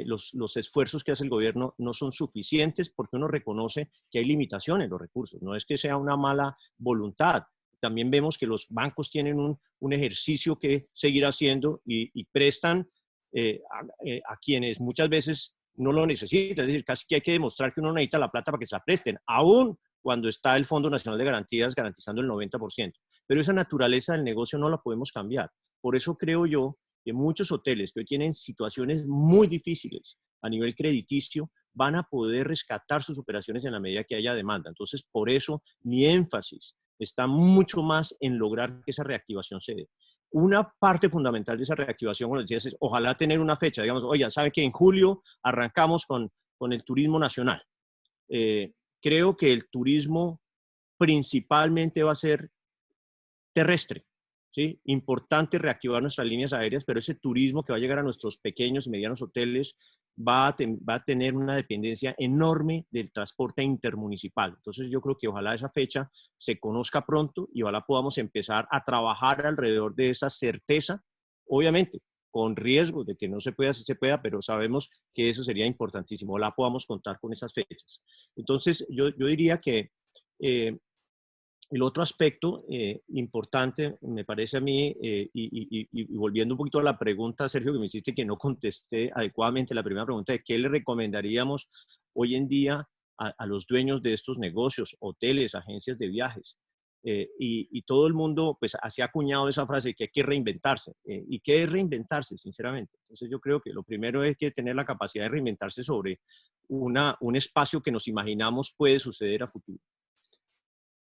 Los esfuerzos que hace el gobierno no son suficientes porque uno reconoce que hay limitaciones en los recursos. No es que sea una mala voluntad. También vemos que los bancos tienen un ejercicio que seguir haciendo y prestan a quienes muchas veces no lo necesitan. Es decir, casi que hay que demostrar que uno necesita la plata para que se la presten, aún cuando está el Fondo Nacional de Garantías garantizando el 90%. Pero esa naturaleza del negocio no la podemos cambiar. Por eso creo yo que muchos hoteles que hoy tienen situaciones muy difíciles a nivel crediticio van a poder rescatar sus operaciones en la medida que haya demanda. Entonces, por eso mi énfasis está mucho más en lograr que esa reactivación se dé. Una parte fundamental de esa reactivación, como les decía, es ojalá tener una fecha. Digamos, oye, ¿saben que en julio arrancamos con el turismo nacional? Creo que el turismo principalmente va a ser terrestre. ¿Sí? Importante reactivar nuestras líneas aéreas, pero ese turismo que va a llegar a nuestros pequeños y medianos hoteles va a tener una dependencia enorme del transporte intermunicipal. Entonces yo creo que ojalá esa fecha se conozca pronto y ojalá podamos empezar a trabajar alrededor de esa certeza, obviamente con riesgo de que no se pueda, si se pueda, pero sabemos que eso sería importantísimo. Ojalá podamos contar con esas fechas. Entonces yo diría que El otro aspecto importante, me parece a mí, y volviendo un poquito a la pregunta, Sergio, que me hiciste que no contesté adecuadamente la primera pregunta de qué le recomendaríamos hoy en día a los dueños de estos negocios, hoteles, agencias de viajes. Y todo el mundo pues se ha acuñado esa frase que hay que reinventarse. ¿Y qué es reinventarse, sinceramente? Entonces yo creo que lo primero es que tener la capacidad de reinventarse sobre un espacio que nos imaginamos puede suceder a futuro.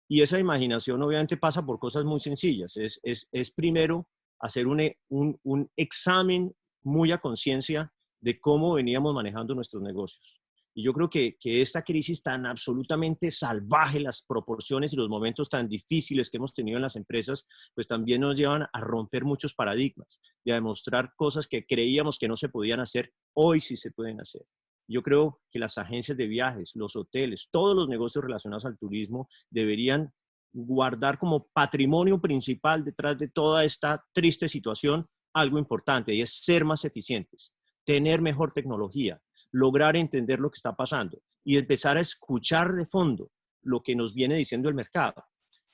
Y esa imaginación obviamente pasa por cosas muy sencillas. Es primero hacer un examen muy a conciencia de cómo veníamos manejando nuestros negocios. Y yo creo que esta crisis tan absolutamente salvaje, las proporciones y los momentos tan difíciles que hemos tenido en las empresas, pues también nos llevan a romper muchos paradigmas y a demostrar cosas que creíamos que no se podían hacer, hoy sí se pueden hacer. Yo creo que las agencias de viajes, los hoteles, todos los negocios relacionados al turismo deberían guardar como patrimonio principal detrás de toda esta triste situación algo importante, y es ser más eficientes, tener mejor tecnología, lograr entender lo que está pasando y empezar a escuchar de fondo lo que nos viene diciendo el mercado.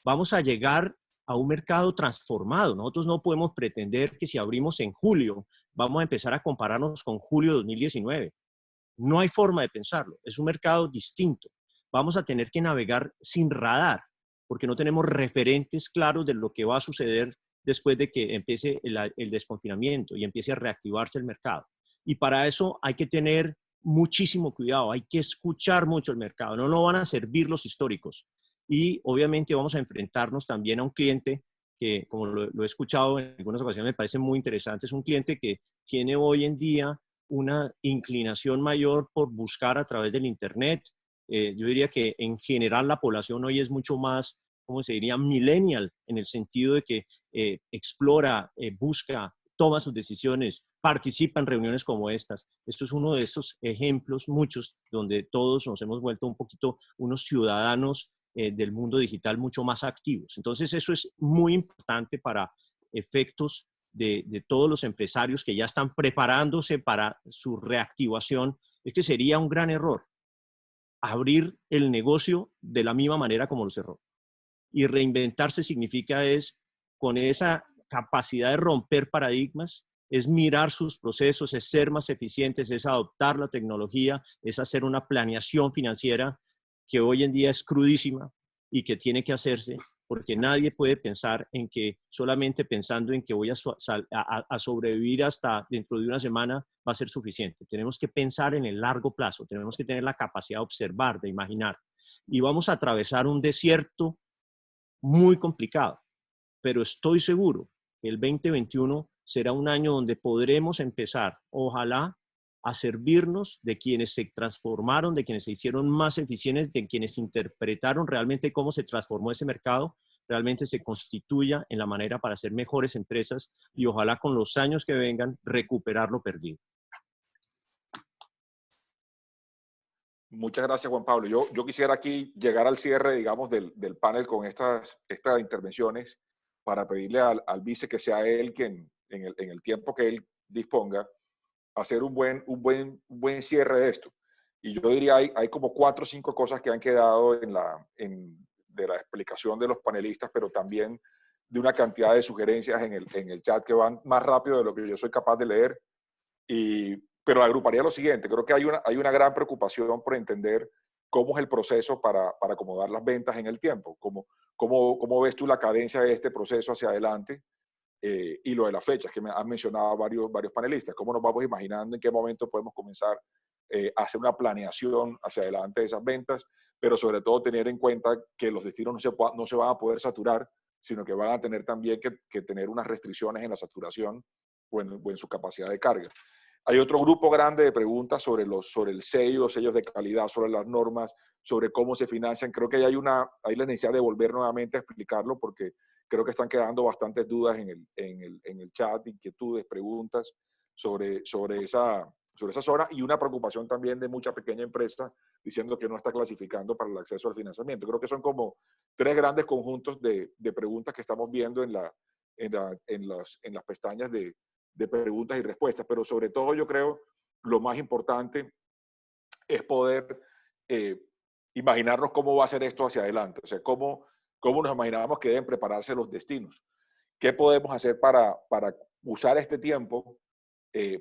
Vamos a llegar a un mercado transformado. Nosotros no podemos pretender que si abrimos en julio, vamos a empezar a compararnos con julio de 2019. No hay forma de pensarlo. Es un mercado distinto. Vamos a tener que navegar sin radar, porque no tenemos referentes claros de lo que va a suceder después de que empiece el desconfinamiento y empiece a reactivarse el mercado. Y para eso hay que tener muchísimo cuidado, hay que escuchar mucho el mercado, no nos van a servir los históricos. Y obviamente vamos a enfrentarnos también a un cliente que, como lo he escuchado en algunas ocasiones, me parece muy interesante, es un cliente que tiene hoy en día una inclinación mayor por buscar a través del Internet. Yo diría que en general la población hoy es mucho más, ¿cómo se diría?, millennial, en el sentido de que explora, busca, toma sus decisiones, participa en reuniones como estas. Esto es uno de esos ejemplos, muchos, donde todos nos hemos vuelto un poquito unos ciudadanos del mundo digital mucho más activos. Entonces eso es muy importante para efectos de todos los empresarios que ya están preparándose para su reactivación. Es que sería un gran error abrir el negocio de la misma manera como lo cerró. Y reinventarse significa es con esa capacidad de romper paradigmas, es mirar sus procesos, es ser más eficientes, es adoptar la tecnología, es hacer una planeación financiera que hoy en día es crudísima y que tiene que hacerse, porque nadie puede pensar en que solamente pensando en que voy a sobrevivir hasta dentro de una semana va a ser suficiente. Tenemos que pensar en el largo plazo, tenemos que tener la capacidad de observar, de imaginar. Y vamos a atravesar un desierto muy complicado, pero estoy seguro que el 2021 será un año donde podremos empezar, ojalá, a servirnos de quienes se transformaron, de quienes se hicieron más eficientes, de quienes interpretaron realmente cómo se transformó ese mercado, realmente se constituya en la manera para ser mejores empresas y ojalá con los años que vengan recuperar lo perdido. Muchas gracias, Juan Pablo. Yo quisiera aquí llegar al cierre, digamos, del panel con estas intervenciones para pedirle al vice que sea él quien, en el tiempo que él disponga, hacer un buen cierre de esto. Y yo diría, hay como 4 o 5 cosas que han quedado de la explicación de los panelistas, pero también de una cantidad de sugerencias en el chat que van más rápido de lo que yo soy capaz de leer. Pero agruparía lo siguiente, creo que hay una gran preocupación por entender cómo es el proceso para acomodar las ventas en el tiempo, cómo ves tú la cadencia de este proceso hacia adelante, y lo de las fechas que me han mencionado varios panelistas, cómo nos vamos imaginando en qué momento podemos comenzar a hacer una planeación hacia adelante de esas ventas, pero sobre todo tener en cuenta que los destinos no se van a poder saturar, sino que van a tener también que tener unas restricciones en la saturación o en su capacidad de carga. Hay otro grupo grande de preguntas sobre el sellos de calidad, sobre las normas, sobre cómo se financian. Creo que hay la necesidad de volver nuevamente a explicarlo porque creo que están quedando bastantes dudas en el chat, inquietudes, preguntas sobre esa zona y una preocupación también de mucha pequeña empresa diciendo que no está clasificando para el acceso al financiamiento. Creo que son como 3 grandes conjuntos de preguntas que estamos viendo en las pestañas de preguntas y respuestas, pero sobre todo yo creo lo más importante es poder imaginarnos cómo va a ser esto hacia adelante, o sea, cómo cómo nos imaginamos que deben prepararse los destinos. ¿Qué podemos hacer para usar este tiempo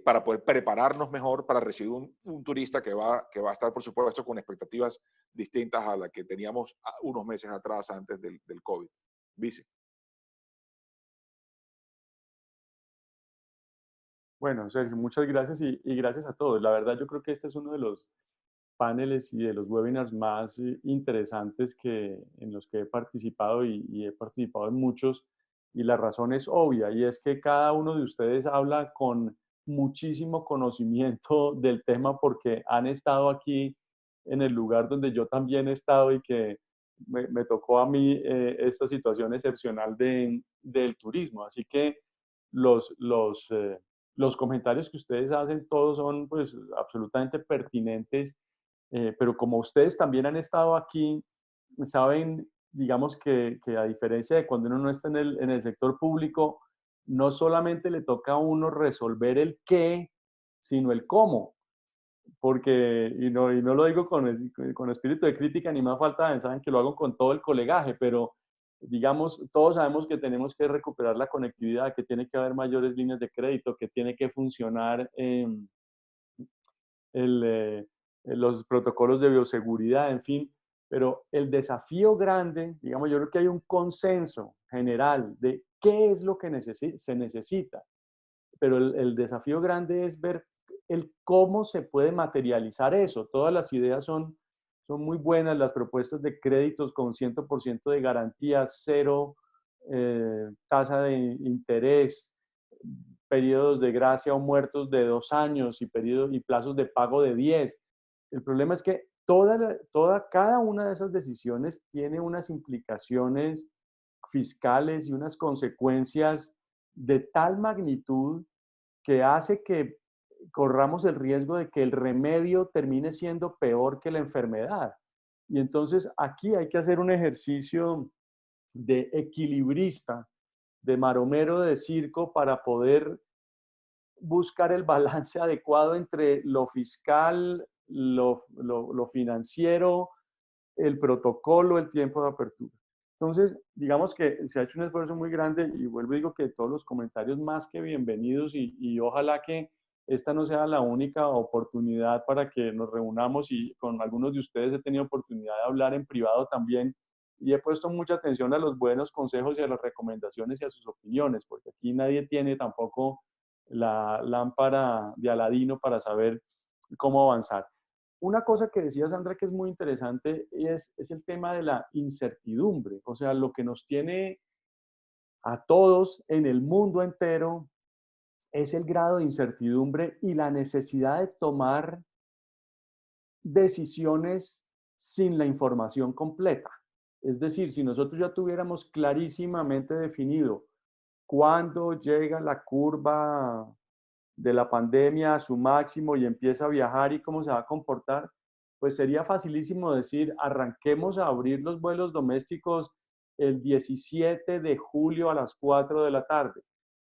para poder prepararnos mejor para recibir un turista que va a estar, por supuesto, con expectativas distintas a las que teníamos unos meses atrás antes del COVID? Vice. Bueno, Sergio, muchas gracias y gracias a todos. La verdad, yo creo que este es uno de los paneles y de los webinars más interesantes en los que he participado y he participado en muchos. Y la razón es obvia, y es que cada uno de ustedes habla con muchísimo conocimiento del tema porque han estado aquí en el lugar donde yo también he estado y que me tocó a mí esta situación excepcional del turismo. Así que los comentarios que ustedes hacen todos son pues absolutamente pertinentes, pero como ustedes también han estado aquí, saben, digamos que a diferencia de cuando uno no está en el sector público, no solamente le toca a uno resolver el qué, sino el cómo. Porque, y no lo digo con espíritu de crítica ni más falta, saben que lo hago con todo el colegaje, pero digamos, todos sabemos que tenemos que recuperar la conectividad, que tiene que haber mayores líneas de crédito, que tiene que funcionar los protocolos de bioseguridad, en fin. Pero el desafío grande, digamos, yo creo que hay un consenso general de qué es lo que se necesita, pero el desafío grande es ver el cómo se puede materializar eso. Todas las ideas son muy buenas, las propuestas de créditos con 100% de garantía, cero tasa de interés, periodos de gracia o muertos de 2 años y plazos de pago de 10. El problema es que cada una de esas decisiones tiene unas implicaciones fiscales y unas consecuencias de tal magnitud que hace que corramos el riesgo de que el remedio termine siendo peor que la enfermedad. Y entonces aquí hay que hacer un ejercicio de equilibrista, de maromero de circo para poder buscar el balance adecuado entre lo fiscal, lo financiero, el protocolo, el tiempo de apertura. Entonces, digamos que se ha hecho un esfuerzo muy grande y vuelvo y digo que todos los comentarios más que bienvenidos y ojalá que esta no sea la única oportunidad para que nos reunamos y con algunos de ustedes he tenido oportunidad de hablar en privado también y he puesto mucha atención a los buenos consejos y a las recomendaciones y a sus opiniones, porque aquí nadie tiene tampoco la lámpara de Aladino para saber cómo avanzar. Una cosa que decía Sandra que es muy interesante es el tema de la incertidumbre, o sea, lo que nos tiene a todos en el mundo entero es el grado de incertidumbre y la necesidad de tomar decisiones sin la información completa. Es decir, si nosotros ya tuviéramos clarísimamente definido cuándo llega la curva de la pandemia a su máximo y empieza a viajar y cómo se va a comportar, pues sería facilísimo decir, arranquemos a abrir los vuelos domésticos el 17 de julio a las 4 de la tarde.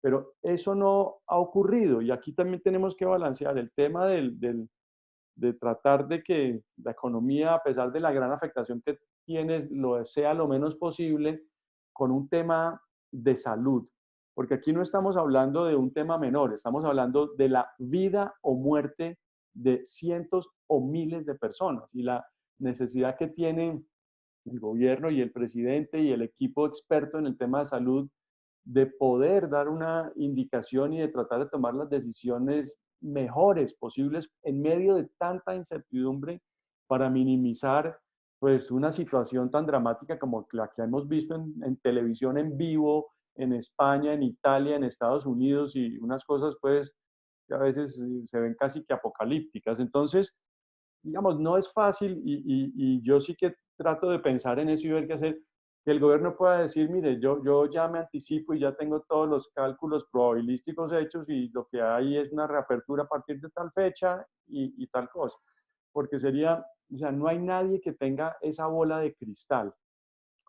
Pero eso no ha ocurrido y aquí también tenemos que balancear el tema de tratar de que la economía, a pesar de la gran afectación que tiene, lo sea lo menos posible con un tema de salud. Porque aquí no estamos hablando de un tema menor, estamos hablando de la vida o muerte de cientos o miles de personas y la necesidad que tiene el gobierno y el presidente y el equipo experto en el tema de salud de poder dar una indicación y de tratar de tomar las decisiones mejores posibles en medio de tanta incertidumbre para minimizar pues una situación tan dramática como la que hemos visto en televisión en vivo en España, en Italia, en Estados Unidos y unas cosas pues que a veces se ven casi que apocalípticas. Entonces, digamos, no es fácil y yo sí que trato de pensar en eso y ver qué hacer, que el gobierno pueda decir, mire, yo ya me anticipo y ya tengo todos los cálculos probabilísticos hechos y lo que hay es una reapertura a partir de tal fecha y tal cosa. Porque sería, o sea, no hay nadie que tenga esa bola de cristal,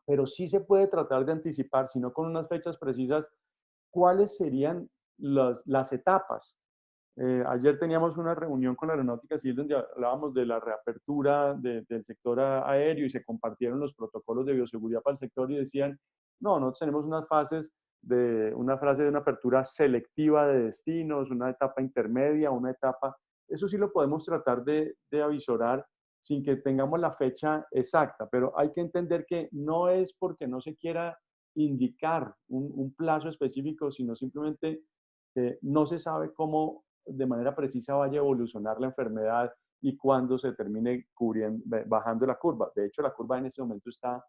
pero sí se puede tratar de anticipar, si no con unas fechas precisas, cuáles serían las etapas Ayer teníamos una reunión con la Aeronáutica Civil donde hablábamos de la reapertura del sector aéreo y se compartieron los protocolos de bioseguridad para el sector y decían, no, nosotros tenemos una fase de una apertura selectiva de destinos, una etapa intermedia, una etapa, eso sí lo podemos tratar de avisorar sin que tengamos la fecha exacta, pero hay que entender que no es porque no se quiera indicar un plazo específico, sino simplemente no se sabe cómo de manera precisa vaya a evolucionar la enfermedad y cuándo se termine bajando la curva. De hecho, la curva en este momento está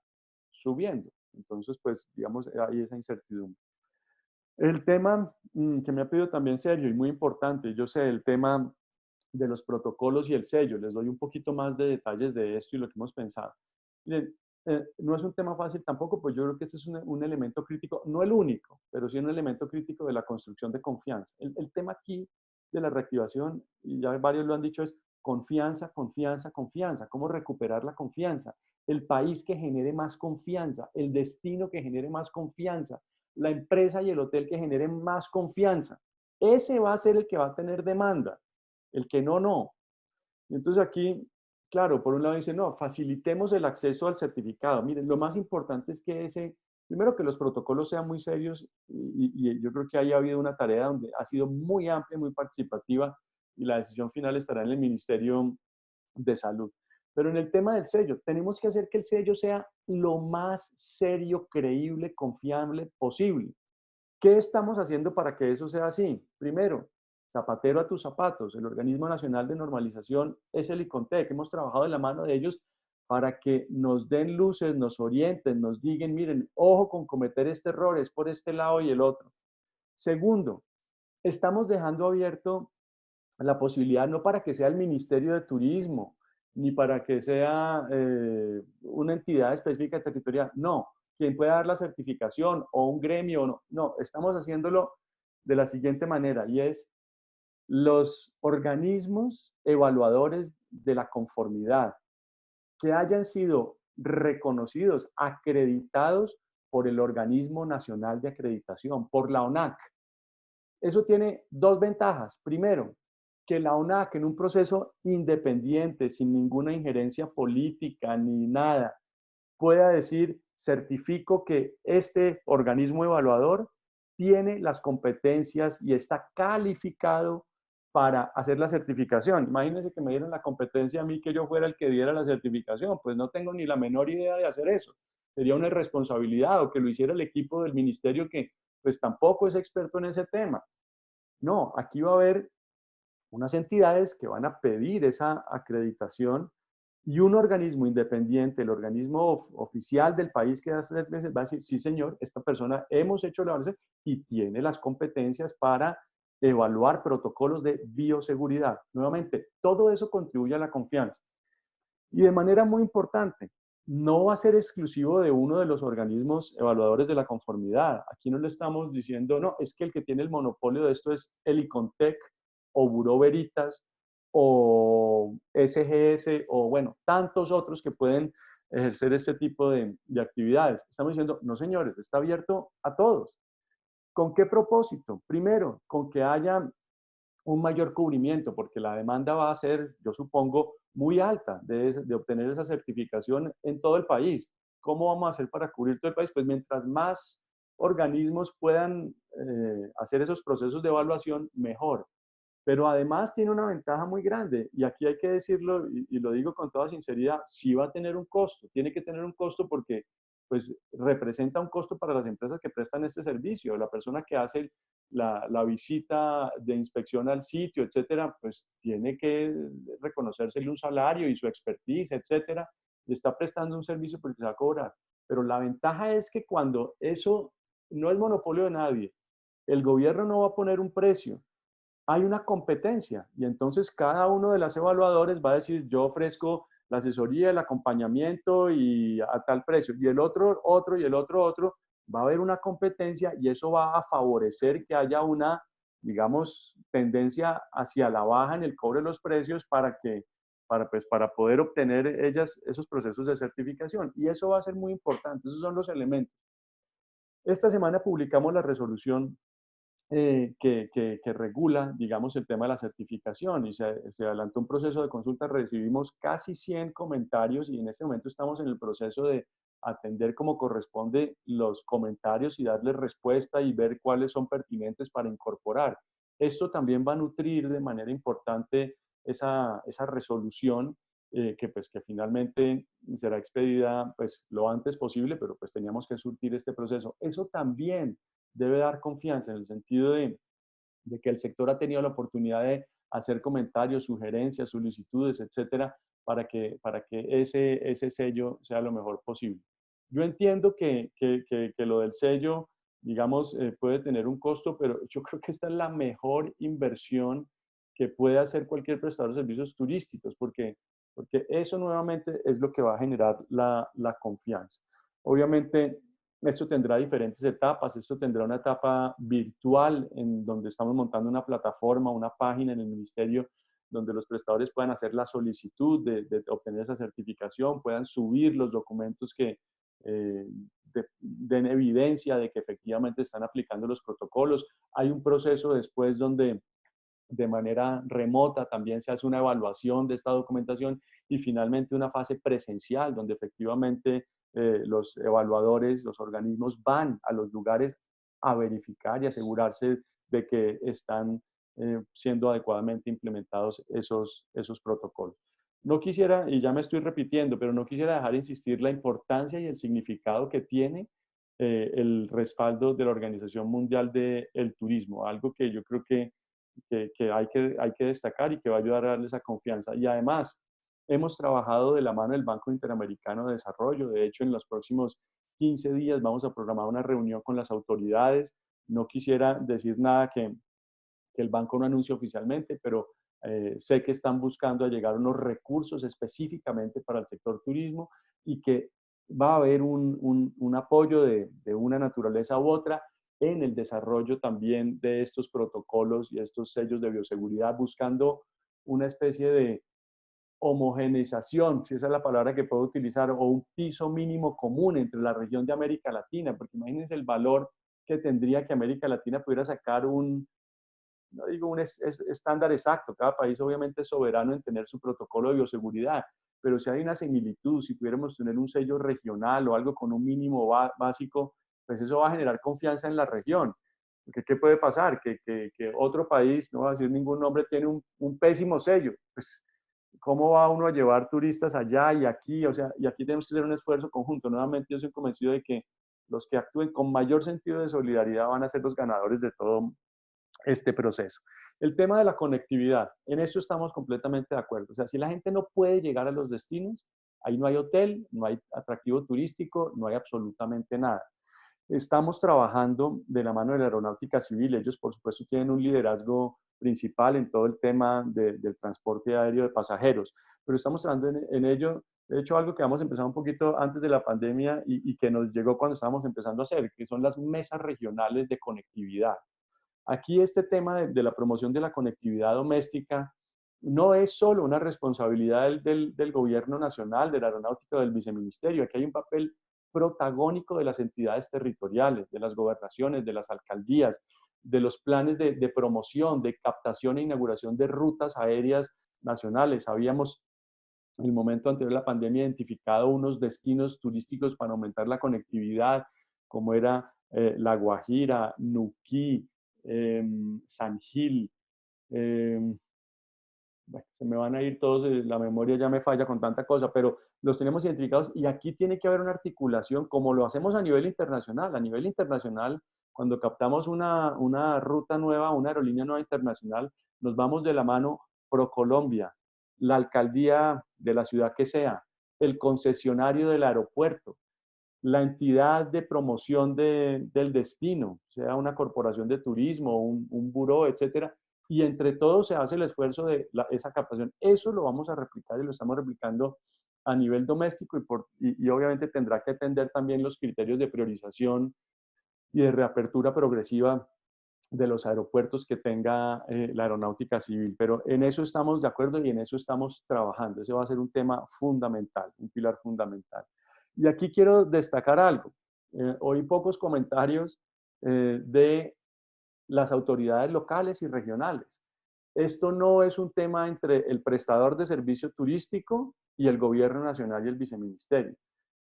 subiendo. Entonces, pues, digamos, hay esa incertidumbre. El tema que me ha pedido también Sergio y muy importante, yo sé, el tema de los protocolos y el sello. Les doy un poquito más de detalles de esto y lo que hemos pensado. Miren, no es un tema fácil tampoco, pues yo creo que este es un elemento crítico, no el único, pero sí un elemento crítico de la construcción de confianza. El tema aquí de la reactivación, y ya varios lo han dicho, es confianza, confianza, confianza. ¿Cómo recuperar la confianza? El país que genere más confianza, el destino que genere más confianza, la empresa y el hotel que generen más confianza. Ese va a ser el que va a tener demanda. El que no, no. Y entonces aquí, claro, por un lado dice, no, facilitemos el acceso al certificado. Miren, lo más importante es que primero que los protocolos sean muy serios y yo creo que ahí ha habido una tarea donde ha sido muy amplia, muy participativa y la decisión final estará en el Ministerio de Salud. Pero en el tema del sello, tenemos que hacer que el sello sea lo más serio, creíble, confiable posible. ¿Qué estamos haciendo para que eso sea así? Primero, zapatero a tus zapatos. El Organismo Nacional de Normalización es el ICONTEC. Hemos trabajado de la mano de ellos para que nos den luces, nos orienten, nos digan, miren, ojo con cometer este error, es por este lado y el otro. Segundo, estamos dejando abierto la posibilidad, no para que sea el Ministerio de Turismo, ni para que sea una entidad específica territorial, no, quien pueda dar la certificación o un gremio, no, no, estamos haciéndolo de la siguiente manera y es los organismos evaluadores de la conformidad que hayan sido reconocidos, acreditados por el Organismo Nacional de Acreditación, por la ONAC. Eso tiene dos ventajas. Primero, que la ONAC en un proceso independiente, sin ninguna injerencia política ni nada, pueda decir, certifico que este organismo evaluador tiene las competencias y está calificado para hacer la certificación. Imagínense que me dieran la competencia a mí que yo fuera el que diera la certificación, pues no tengo ni la menor idea de hacer eso. Sería una irresponsabilidad o que lo hiciera el equipo del ministerio que pues tampoco es experto en ese tema. No, aquí va a haber unas entidades que van a pedir esa acreditación y un organismo independiente, el organismo oficial del país que hace va a decir, sí señor, esta persona hemos hecho la evaluación y tiene las competencias para evaluar protocolos de bioseguridad. Nuevamente, todo eso contribuye a la confianza. Y de manera muy importante, no va a ser exclusivo de uno de los organismos evaluadores de la conformidad. Aquí no le estamos diciendo, no, es que el que tiene el monopolio de esto es el ICONTEC o Buró Veritas o SGS o bueno, tantos otros que pueden ejercer este tipo de actividades. Estamos diciendo, no señores, está abierto a todos. ¿Con qué propósito? Primero, con que haya un mayor cubrimiento, porque la demanda va a ser, yo supongo, muy alta de obtener esa certificación en todo el país. ¿Cómo vamos a hacer para cubrir todo el país? Pues mientras más organismos puedan hacer esos procesos de evaluación, mejor. Pero además tiene una ventaja muy grande, y aquí hay que decirlo, y lo digo con toda sinceridad, sí va a tener un costo, tiene que tener un costo porque pues representa un costo para las empresas que prestan este servicio. La persona que hace la visita de inspección al sitio, etcétera, pues tiene que reconocérsele un salario y su expertise, etcétera, y está prestando un servicio porque se va a cobrar. Pero la ventaja es que cuando eso no es monopolio de nadie, el gobierno no va a poner un precio, hay una competencia y entonces cada uno de los evaluadores va a decir yo ofrezco la asesoría, el acompañamiento y a tal precio y el otro y el otro, va a haber una competencia y eso va a favorecer que haya una, digamos, tendencia hacia la baja en el cobro de los precios para poder obtener esos procesos de certificación y eso va a ser muy importante, esos son los elementos. Esta semana publicamos la resolución que regula, digamos, el tema de la certificación y se adelantó un proceso de consulta, recibimos casi 100 comentarios y en este momento estamos en el proceso de atender como corresponde los comentarios y darles respuesta y ver cuáles son pertinentes para incorporar. Esto también va a nutrir de manera importante esa resolución que finalmente será expedida pues, lo antes posible, pero pues teníamos que surtir este proceso. Eso también debe dar confianza en el sentido de que el sector ha tenido la oportunidad de hacer comentarios, sugerencias, solicitudes, etcétera, para que ese sello sea lo mejor posible. Yo entiendo que lo del sello, digamos, puede tener un costo, pero yo creo que esta es la mejor inversión que puede hacer cualquier prestador de servicios turísticos, porque eso nuevamente es lo que va a generar la confianza. Obviamente, esto tendrá diferentes etapas. Esto tendrá una etapa virtual en donde estamos montando una plataforma, una página en el ministerio donde los prestadores puedan hacer la solicitud de obtener esa certificación, puedan subir los documentos que den evidencia de que efectivamente están aplicando los protocolos. Hay un proceso después donde de manera remota también se hace una evaluación de esta documentación y finalmente una fase presencial donde efectivamente los evaluadores, los organismos van a los lugares a verificar y asegurarse de que están siendo adecuadamente implementados esos protocolos. No quisiera, y ya me estoy repitiendo, pero no quisiera dejar de insistir la importancia y el significado que tiene el respaldo de la Organización Mundial del Turismo, algo que yo creo que hay que destacar y que va a ayudar a darle esa confianza. Y además, hemos trabajado de la mano del Banco Interamericano de Desarrollo. De hecho, en los próximos 15 días vamos a programar una reunión con las autoridades. No quisiera decir nada que el banco no anuncie oficialmente, pero sé que están buscando llegar unos recursos específicamente para el sector turismo y que va a haber un apoyo de una naturaleza u otra en el desarrollo también de estos protocolos y estos sellos de bioseguridad, buscando una especie de homogeneización, si esa es la palabra que puedo utilizar, o un piso mínimo común entre la región de América Latina, porque imagínense el valor que tendría que América Latina pudiera sacar no digo un estándar exacto, cada país obviamente es soberano en tener su protocolo de bioseguridad, pero si hay una similitud, si pudiéramos tener un sello regional o algo con un mínimo básico, pues eso va a generar confianza en la región. Porque ¿qué puede pasar? Que otro país, no voy a decir ningún nombre, tiene un pésimo sello. Pues, ¿cómo va uno a llevar turistas allá y aquí? O sea, y aquí tenemos que hacer un esfuerzo conjunto. Nuevamente, yo soy convencido de que los que actúen con mayor sentido de solidaridad van a ser los ganadores de todo este proceso. El tema de la conectividad, en eso estamos completamente de acuerdo. O sea, si la gente no puede llegar a los destinos, ahí no hay hotel, no hay atractivo turístico, no hay absolutamente nada. Estamos trabajando de la mano de la Aeronáutica Civil. Ellos, por supuesto, tienen un liderazgo principal en todo el tema del transporte aéreo de pasajeros, pero estamos trabajando en ello. De hecho, algo que vamos a empezar un poquito antes de la pandemia y que nos llegó cuando estábamos empezando a hacer, que son las mesas regionales de conectividad. Aquí este tema de la promoción de la conectividad doméstica no es solo una responsabilidad del gobierno nacional, de la aeronáutica o del viceministerio. Aquí hay un papel protagónico de las entidades territoriales, de las gobernaciones, de las alcaldías, de los planes de promoción, de captación e inauguración de rutas aéreas nacionales. Habíamos en el momento anterior a la pandemia identificado unos destinos turísticos para aumentar la conectividad, como era La Guajira, Nuquí, San Gil. Bueno, se me van a ir todos, la memoria ya me falla con tanta cosa, pero los tenemos identificados y aquí tiene que haber una articulación como lo hacemos a nivel internacional. A nivel internacional, cuando captamos una ruta nueva, una aerolínea nueva internacional, nos vamos de la mano ProColombia, la alcaldía de la ciudad que sea, el concesionario del aeropuerto, la entidad de promoción del destino, sea una corporación de turismo, un buró, etcétera, y entre todos se hace el esfuerzo de esa captación. Eso lo vamos a replicar y lo estamos replicando a nivel doméstico y obviamente tendrá que atender también los criterios de priorización y de reapertura progresiva de los aeropuertos que tenga la aeronáutica civil. Pero en eso estamos de acuerdo y en eso estamos trabajando. Ese va a ser un tema fundamental, un pilar fundamental. Y aquí quiero destacar algo. Oí pocos comentarios de las autoridades locales y regionales. Esto no es un tema entre el prestador de servicio turístico y el gobierno nacional y el viceministerio.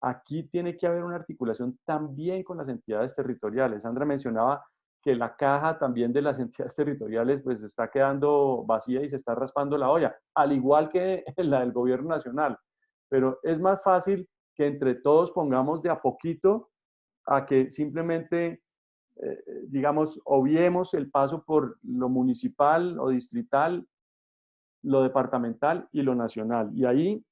Aquí tiene que haber una articulación también con las entidades territoriales. Sandra mencionaba que la caja también de las entidades territoriales pues está quedando vacía y se está raspando la olla, al igual que la del gobierno nacional. Pero es más fácil que entre todos pongamos de a poquito a que simplemente, digamos, obviemos el paso por lo municipal o distrital, lo departamental y lo nacional. Y ahí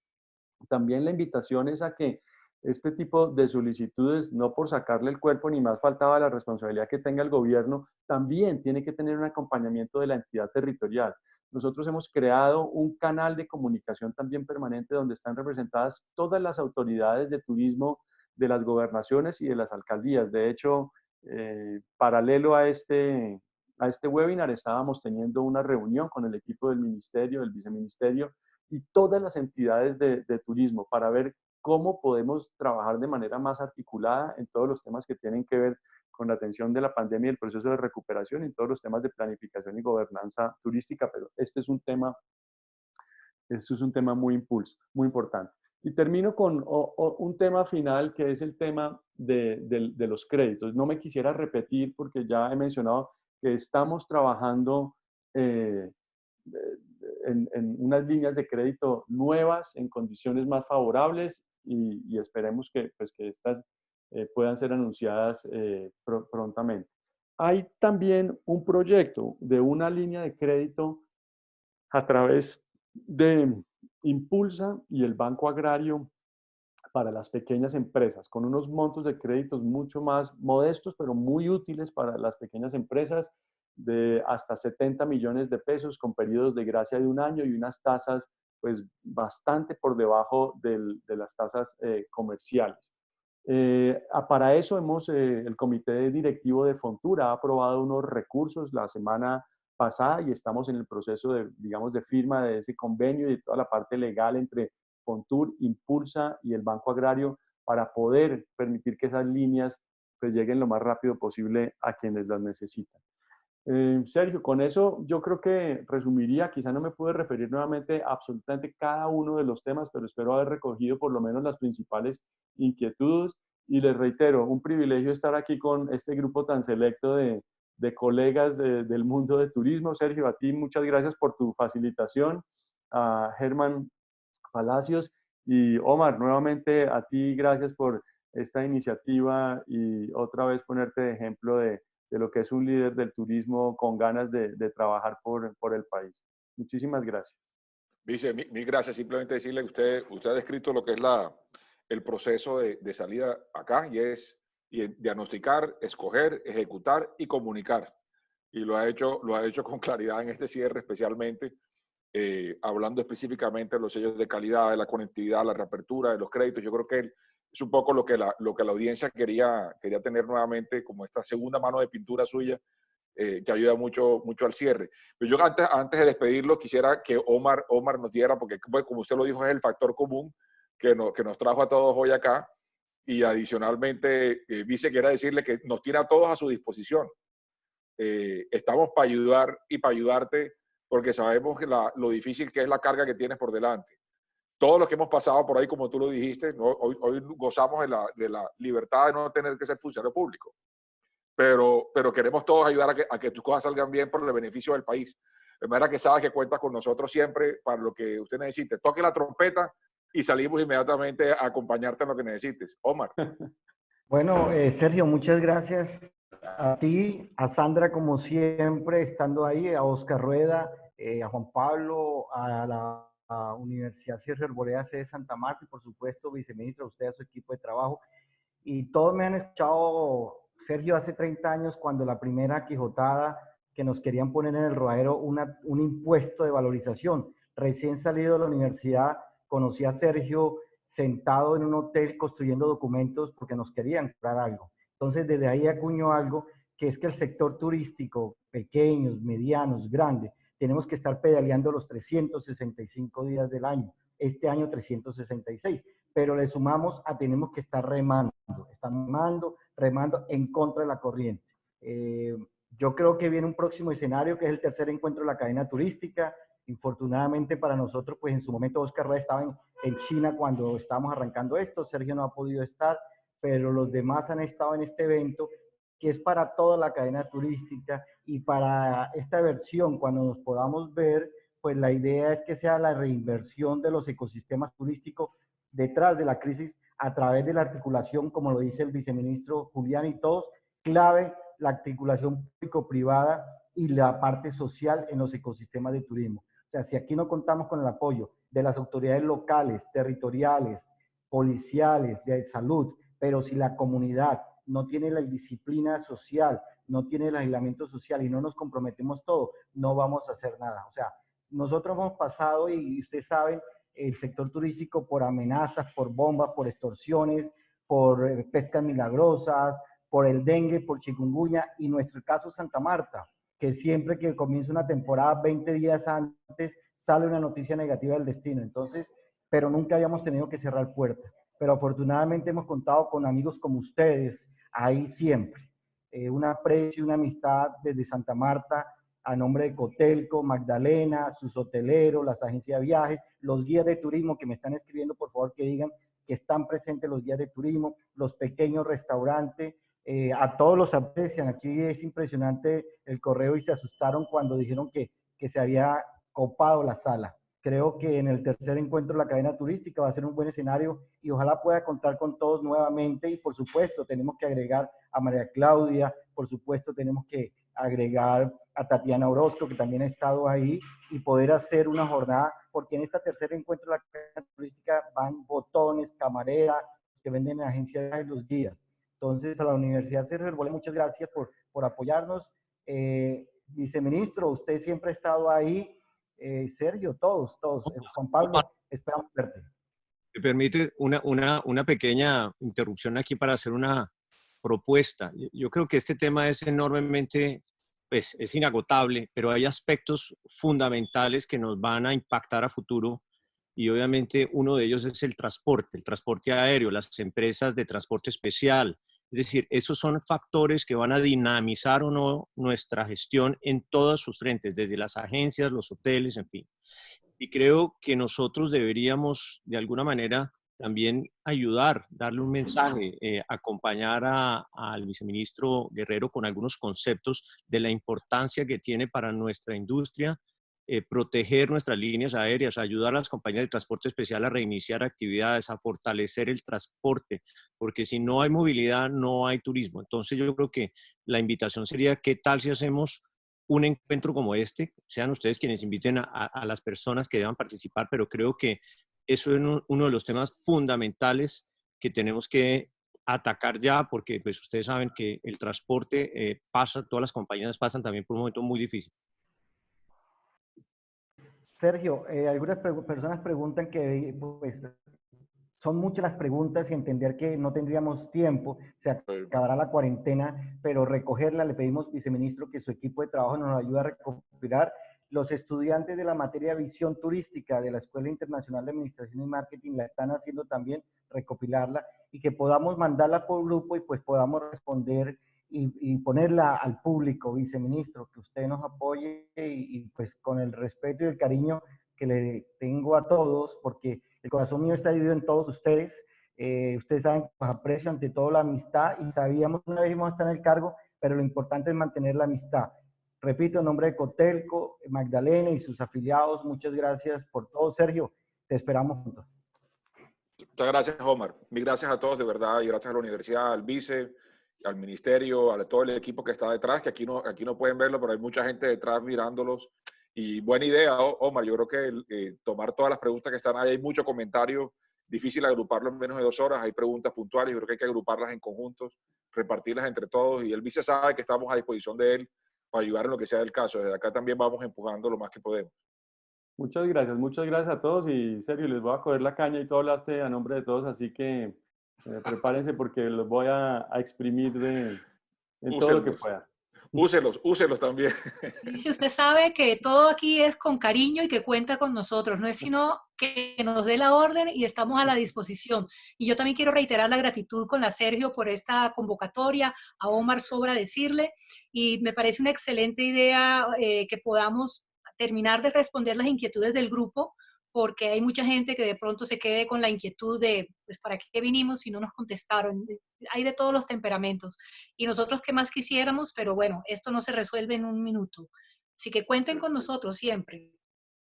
también la invitación es a que este tipo de solicitudes, no por sacarle el cuerpo ni más faltaba la responsabilidad que tenga el gobierno, también tiene que tener un acompañamiento de la entidad territorial. Nosotros hemos creado un canal de comunicación también permanente donde están representadas todas las autoridades de turismo de las gobernaciones y de las alcaldías. De hecho, paralelo a este webinar estábamos teniendo una reunión con el equipo del ministerio, del viceministerio y todas las entidades de turismo para ver cómo podemos trabajar de manera más articulada en todos los temas que tienen que ver con la atención de la pandemia y el proceso de recuperación y en todos los temas de planificación y gobernanza turística, pero este es un tema muy importante. Y termino con un tema final que es el tema de los créditos. No me quisiera repetir porque ya he mencionado que estamos trabajando en unas líneas de crédito nuevas, en condiciones más favorables y esperemos que estas puedan ser anunciadas prontamente. Hay también un proyecto de una línea de crédito a través de Impulsa y el Banco Agrario para las pequeñas empresas, con unos montos de créditos mucho más modestos, pero muy útiles para las pequeñas empresas, de hasta 70 millones de pesos, con periodos de gracia de 1 año y unas tasas pues bastante por debajo de las tasas comerciales. Para eso el comité directivo de Fontura ha aprobado unos recursos la semana pasada y estamos en el proceso de, digamos, de firma de ese convenio y de toda la parte legal entre Fontur, Impulsa y el Banco Agrario para poder permitir que esas líneas pues lleguen lo más rápido posible a quienes las necesitan. Sergio, con eso yo creo que resumiría, quizá no me pude referir nuevamente a absolutamente cada uno de los temas, pero espero haber recogido por lo menos las principales inquietudes y les reitero, un privilegio estar aquí con este grupo tan selecto de colegas del mundo de turismo. Sergio, a ti muchas gracias por tu facilitación, a Germán Palacios y Omar, nuevamente a ti gracias por esta iniciativa y otra vez ponerte de ejemplo de lo que es un líder del turismo con ganas de trabajar por el país. Muchísimas gracias. Vice, mil gracias. Simplemente decirle que usted ha descrito lo que es el proceso de salida acá y es diagnosticar, escoger, ejecutar y comunicar. Y lo ha hecho con claridad en este cierre, especialmente hablando específicamente de los sellos de calidad, de la conectividad, la reapertura, de los créditos. Yo creo que es un poco lo que la audiencia quería tener nuevamente como esta segunda mano de pintura suya, que ayuda mucho al cierre. Pero yo antes de despedirlo quisiera que Omar nos diera, porque como usted lo dijo, es el factor común que nos trajo a todos hoy acá, y adicionalmente, Vice, quiera decirle que nos tiene a todos a su disposición. Estamos para ayudar y para ayudarte, porque sabemos que lo difícil que es la carga que tienes por delante. Todos los que hemos pasado por ahí, como tú lo dijiste, ¿no? Hoy gozamos de la libertad de no tener que ser funcionario público. Pero queremos todos ayudar a que tus cosas salgan bien por el beneficio del país. De manera que sabes que cuentas con nosotros siempre para lo que usted necesite. Toque la trompeta y salimos inmediatamente a acompañarte en lo que necesites. Omar. Bueno, Sergio, muchas gracias a ti, a Sandra como siempre estando ahí, a Oscar Rueda, a Juan Pablo, a la Universidad Sergio Arboleda C de Santa Marta y por supuesto, viceministro, a usted, a su equipo de trabajo. Y todos me han escuchado, Sergio, hace 30 años cuando la primera quijotada que nos querían poner en el Rodadero un impuesto de valorización. Recién salido de la universidad, conocí a Sergio sentado en un hotel construyendo documentos porque nos querían cobrar algo. Entonces, desde ahí acuñó algo que es que el sector turístico, pequeños, medianos, grandes, tenemos que estar pedaleando los 365 días del año. Este año 366. Pero le sumamos a tenemos que estar remando. Estamos remando en contra de la corriente. Yo creo que viene un próximo escenario, que es el tercer encuentro de la cadena turística. Infortunadamente para nosotros, pues en su momento Oscar Ray estaba en China cuando estábamos arrancando esto, Sergio no ha podido estar, pero los demás han estado en este evento, que es para toda la cadena turística, y para esta versión, cuando nos podamos ver, pues la idea es que sea la reinversión de los ecosistemas turísticos detrás de la crisis a través de la articulación, como lo dice el viceministro Julián y todos, clave la articulación público-privada y la parte social en los ecosistemas de turismo. O sea, si aquí no contamos con el apoyo de las autoridades locales, territoriales, policiales, de salud, pero si la comunidad no tiene la disciplina social, no tiene el aislamiento social y no nos comprometemos todos, no vamos a hacer nada. O sea, nosotros hemos pasado, y ustedes saben, el sector turístico por amenazas, por bombas, por extorsiones, por pescas milagrosas, por el dengue, por chikungunya, y nuestro caso Santa Marta, que siempre que comienza una temporada, 20 días antes, sale una noticia negativa del destino. Entonces, pero nunca habíamos tenido que cerrar puertas. Pero afortunadamente hemos contado con amigos como ustedes, ahí siempre. Un aprecio y una amistad desde Santa Marta, a nombre de Cotelco, Magdalena, sus hoteleros, las agencias de viajes, los guías de turismo que me están escribiendo, por favor que digan que están presentes los guías de turismo, los pequeños restaurantes, a todos los aprecian. Aquí es impresionante el correo y se asustaron cuando dijeron que se había copado la sala. Creo que en el tercer encuentro de la cadena turística va a ser un buen escenario y ojalá pueda contar con todos nuevamente. Y por supuesto tenemos que agregar a María Claudia, por supuesto tenemos que agregar a Tatiana Orozco, que también ha estado ahí, y poder hacer una jornada, porque en esta tercer encuentro de la cadena turística van botones, camareras, que venden en agencias de los días. Entonces, a la Universidad Sergio Herbolé, muchas gracias por apoyarnos. Viceministro, usted siempre ha estado ahí. Sergio, todos. Juan Pablo, esperamos verte. ¿Me permite una pequeña interrupción aquí para hacer una propuesta? Yo creo que este tema es enormemente, pues es inagotable, pero hay aspectos fundamentales que nos van a impactar a futuro y obviamente uno de ellos es el transporte aéreo, las empresas de transporte especial. Es decir, esos son factores que van a dinamizar o no nuestra gestión en todos sus frentes, desde las agencias, los hoteles, en fin. Y creo que nosotros deberíamos, de alguna manera, también ayudar, darle un mensaje, acompañar al viceministro Guerrero con algunos conceptos de la importancia que tiene para nuestra industria, proteger nuestras líneas aéreas, ayudar a las compañías de transporte especial a reiniciar actividades, a fortalecer el transporte, porque si no hay movilidad, no hay turismo. Entonces yo creo que la invitación sería, ¿qué tal si hacemos un encuentro como este? Sean ustedes quienes inviten a las personas que deban participar, pero creo que eso es uno de los temas fundamentales que tenemos que atacar ya, porque pues ustedes saben que el transporte pasa, todas las compañías pasan también por un momento muy difícil. Sergio, algunas personas preguntan que pues, son muchas las preguntas y entender que no tendríamos tiempo, se acabará la cuarentena, pero recogerla, le pedimos, viceministro, que su equipo de trabajo nos ayude a recopilar. Los estudiantes de la materia visión turística de la Escuela Internacional de Administración y Marketing la están haciendo también, recopilarla, y que podamos mandarla por grupo y pues podamos responder y ponerla al público, viceministro, que usted nos apoye y pues con el respeto y el cariño que le tengo a todos, porque el corazón mío está dividido en todos ustedes. Ustedes saben que pues, aprecio ante todo la amistad y sabíamos una vez íbamos a estar en el cargo, pero lo importante es mantener la amistad. Repito, en nombre de Cotelco, Magdalena y sus afiliados, muchas gracias por todo. Sergio, te esperamos juntos. Muchas gracias, Omar. Mil gracias a todos, de verdad, y gracias a la universidad, al vice, al ministerio, a todo el equipo que está detrás, que aquí no pueden verlo, pero hay mucha gente detrás mirándolos. Y buena idea, Omar. Yo creo que tomar todas las preguntas que están ahí, hay mucho comentario, difícil agruparlo en menos de 2 horas, hay preguntas puntuales, yo creo que hay que agruparlas en conjuntos, repartirlas entre todos, y el vice sabe que estamos a disposición de él para ayudar en lo que sea el caso. Desde acá también vamos empujando lo más que podemos. Muchas gracias a todos y Sergio, les voy a coger la caña y tú hablaste a nombre de todos, así que prepárense porque los voy a exprimir en todo lo que pueda. úselos también. Dice, usted sabe que todo aquí es con cariño y que cuenta con nosotros, no es sino que nos dé la orden y estamos a la disposición. Y yo también quiero reiterar la gratitud con la Sergio por esta convocatoria, a Omar sobra decirle, y me parece una excelente idea que podamos terminar de responder las inquietudes del grupo, porque hay mucha gente que de pronto se quede con la inquietud de, pues, ¿para qué vinimos si no nos contestaron? Hay de todos los temperamentos. Y nosotros qué más quisiéramos, pero bueno, esto no se resuelve en un minuto. Así que cuenten con nosotros siempre.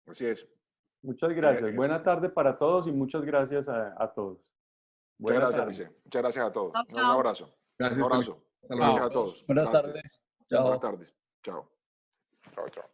Así es. Muchas gracias. Buena tarde para todos y muchas gracias a todos. Muchas gracias, vice. Muchas gracias a todos. Chao, Un chao. abrazo. Gracias, Un abrazo. Hasta luego. Gracias a todos. Buenas Gracias. tardes. Chao. Buenas tardes. Chao. Chao, chao.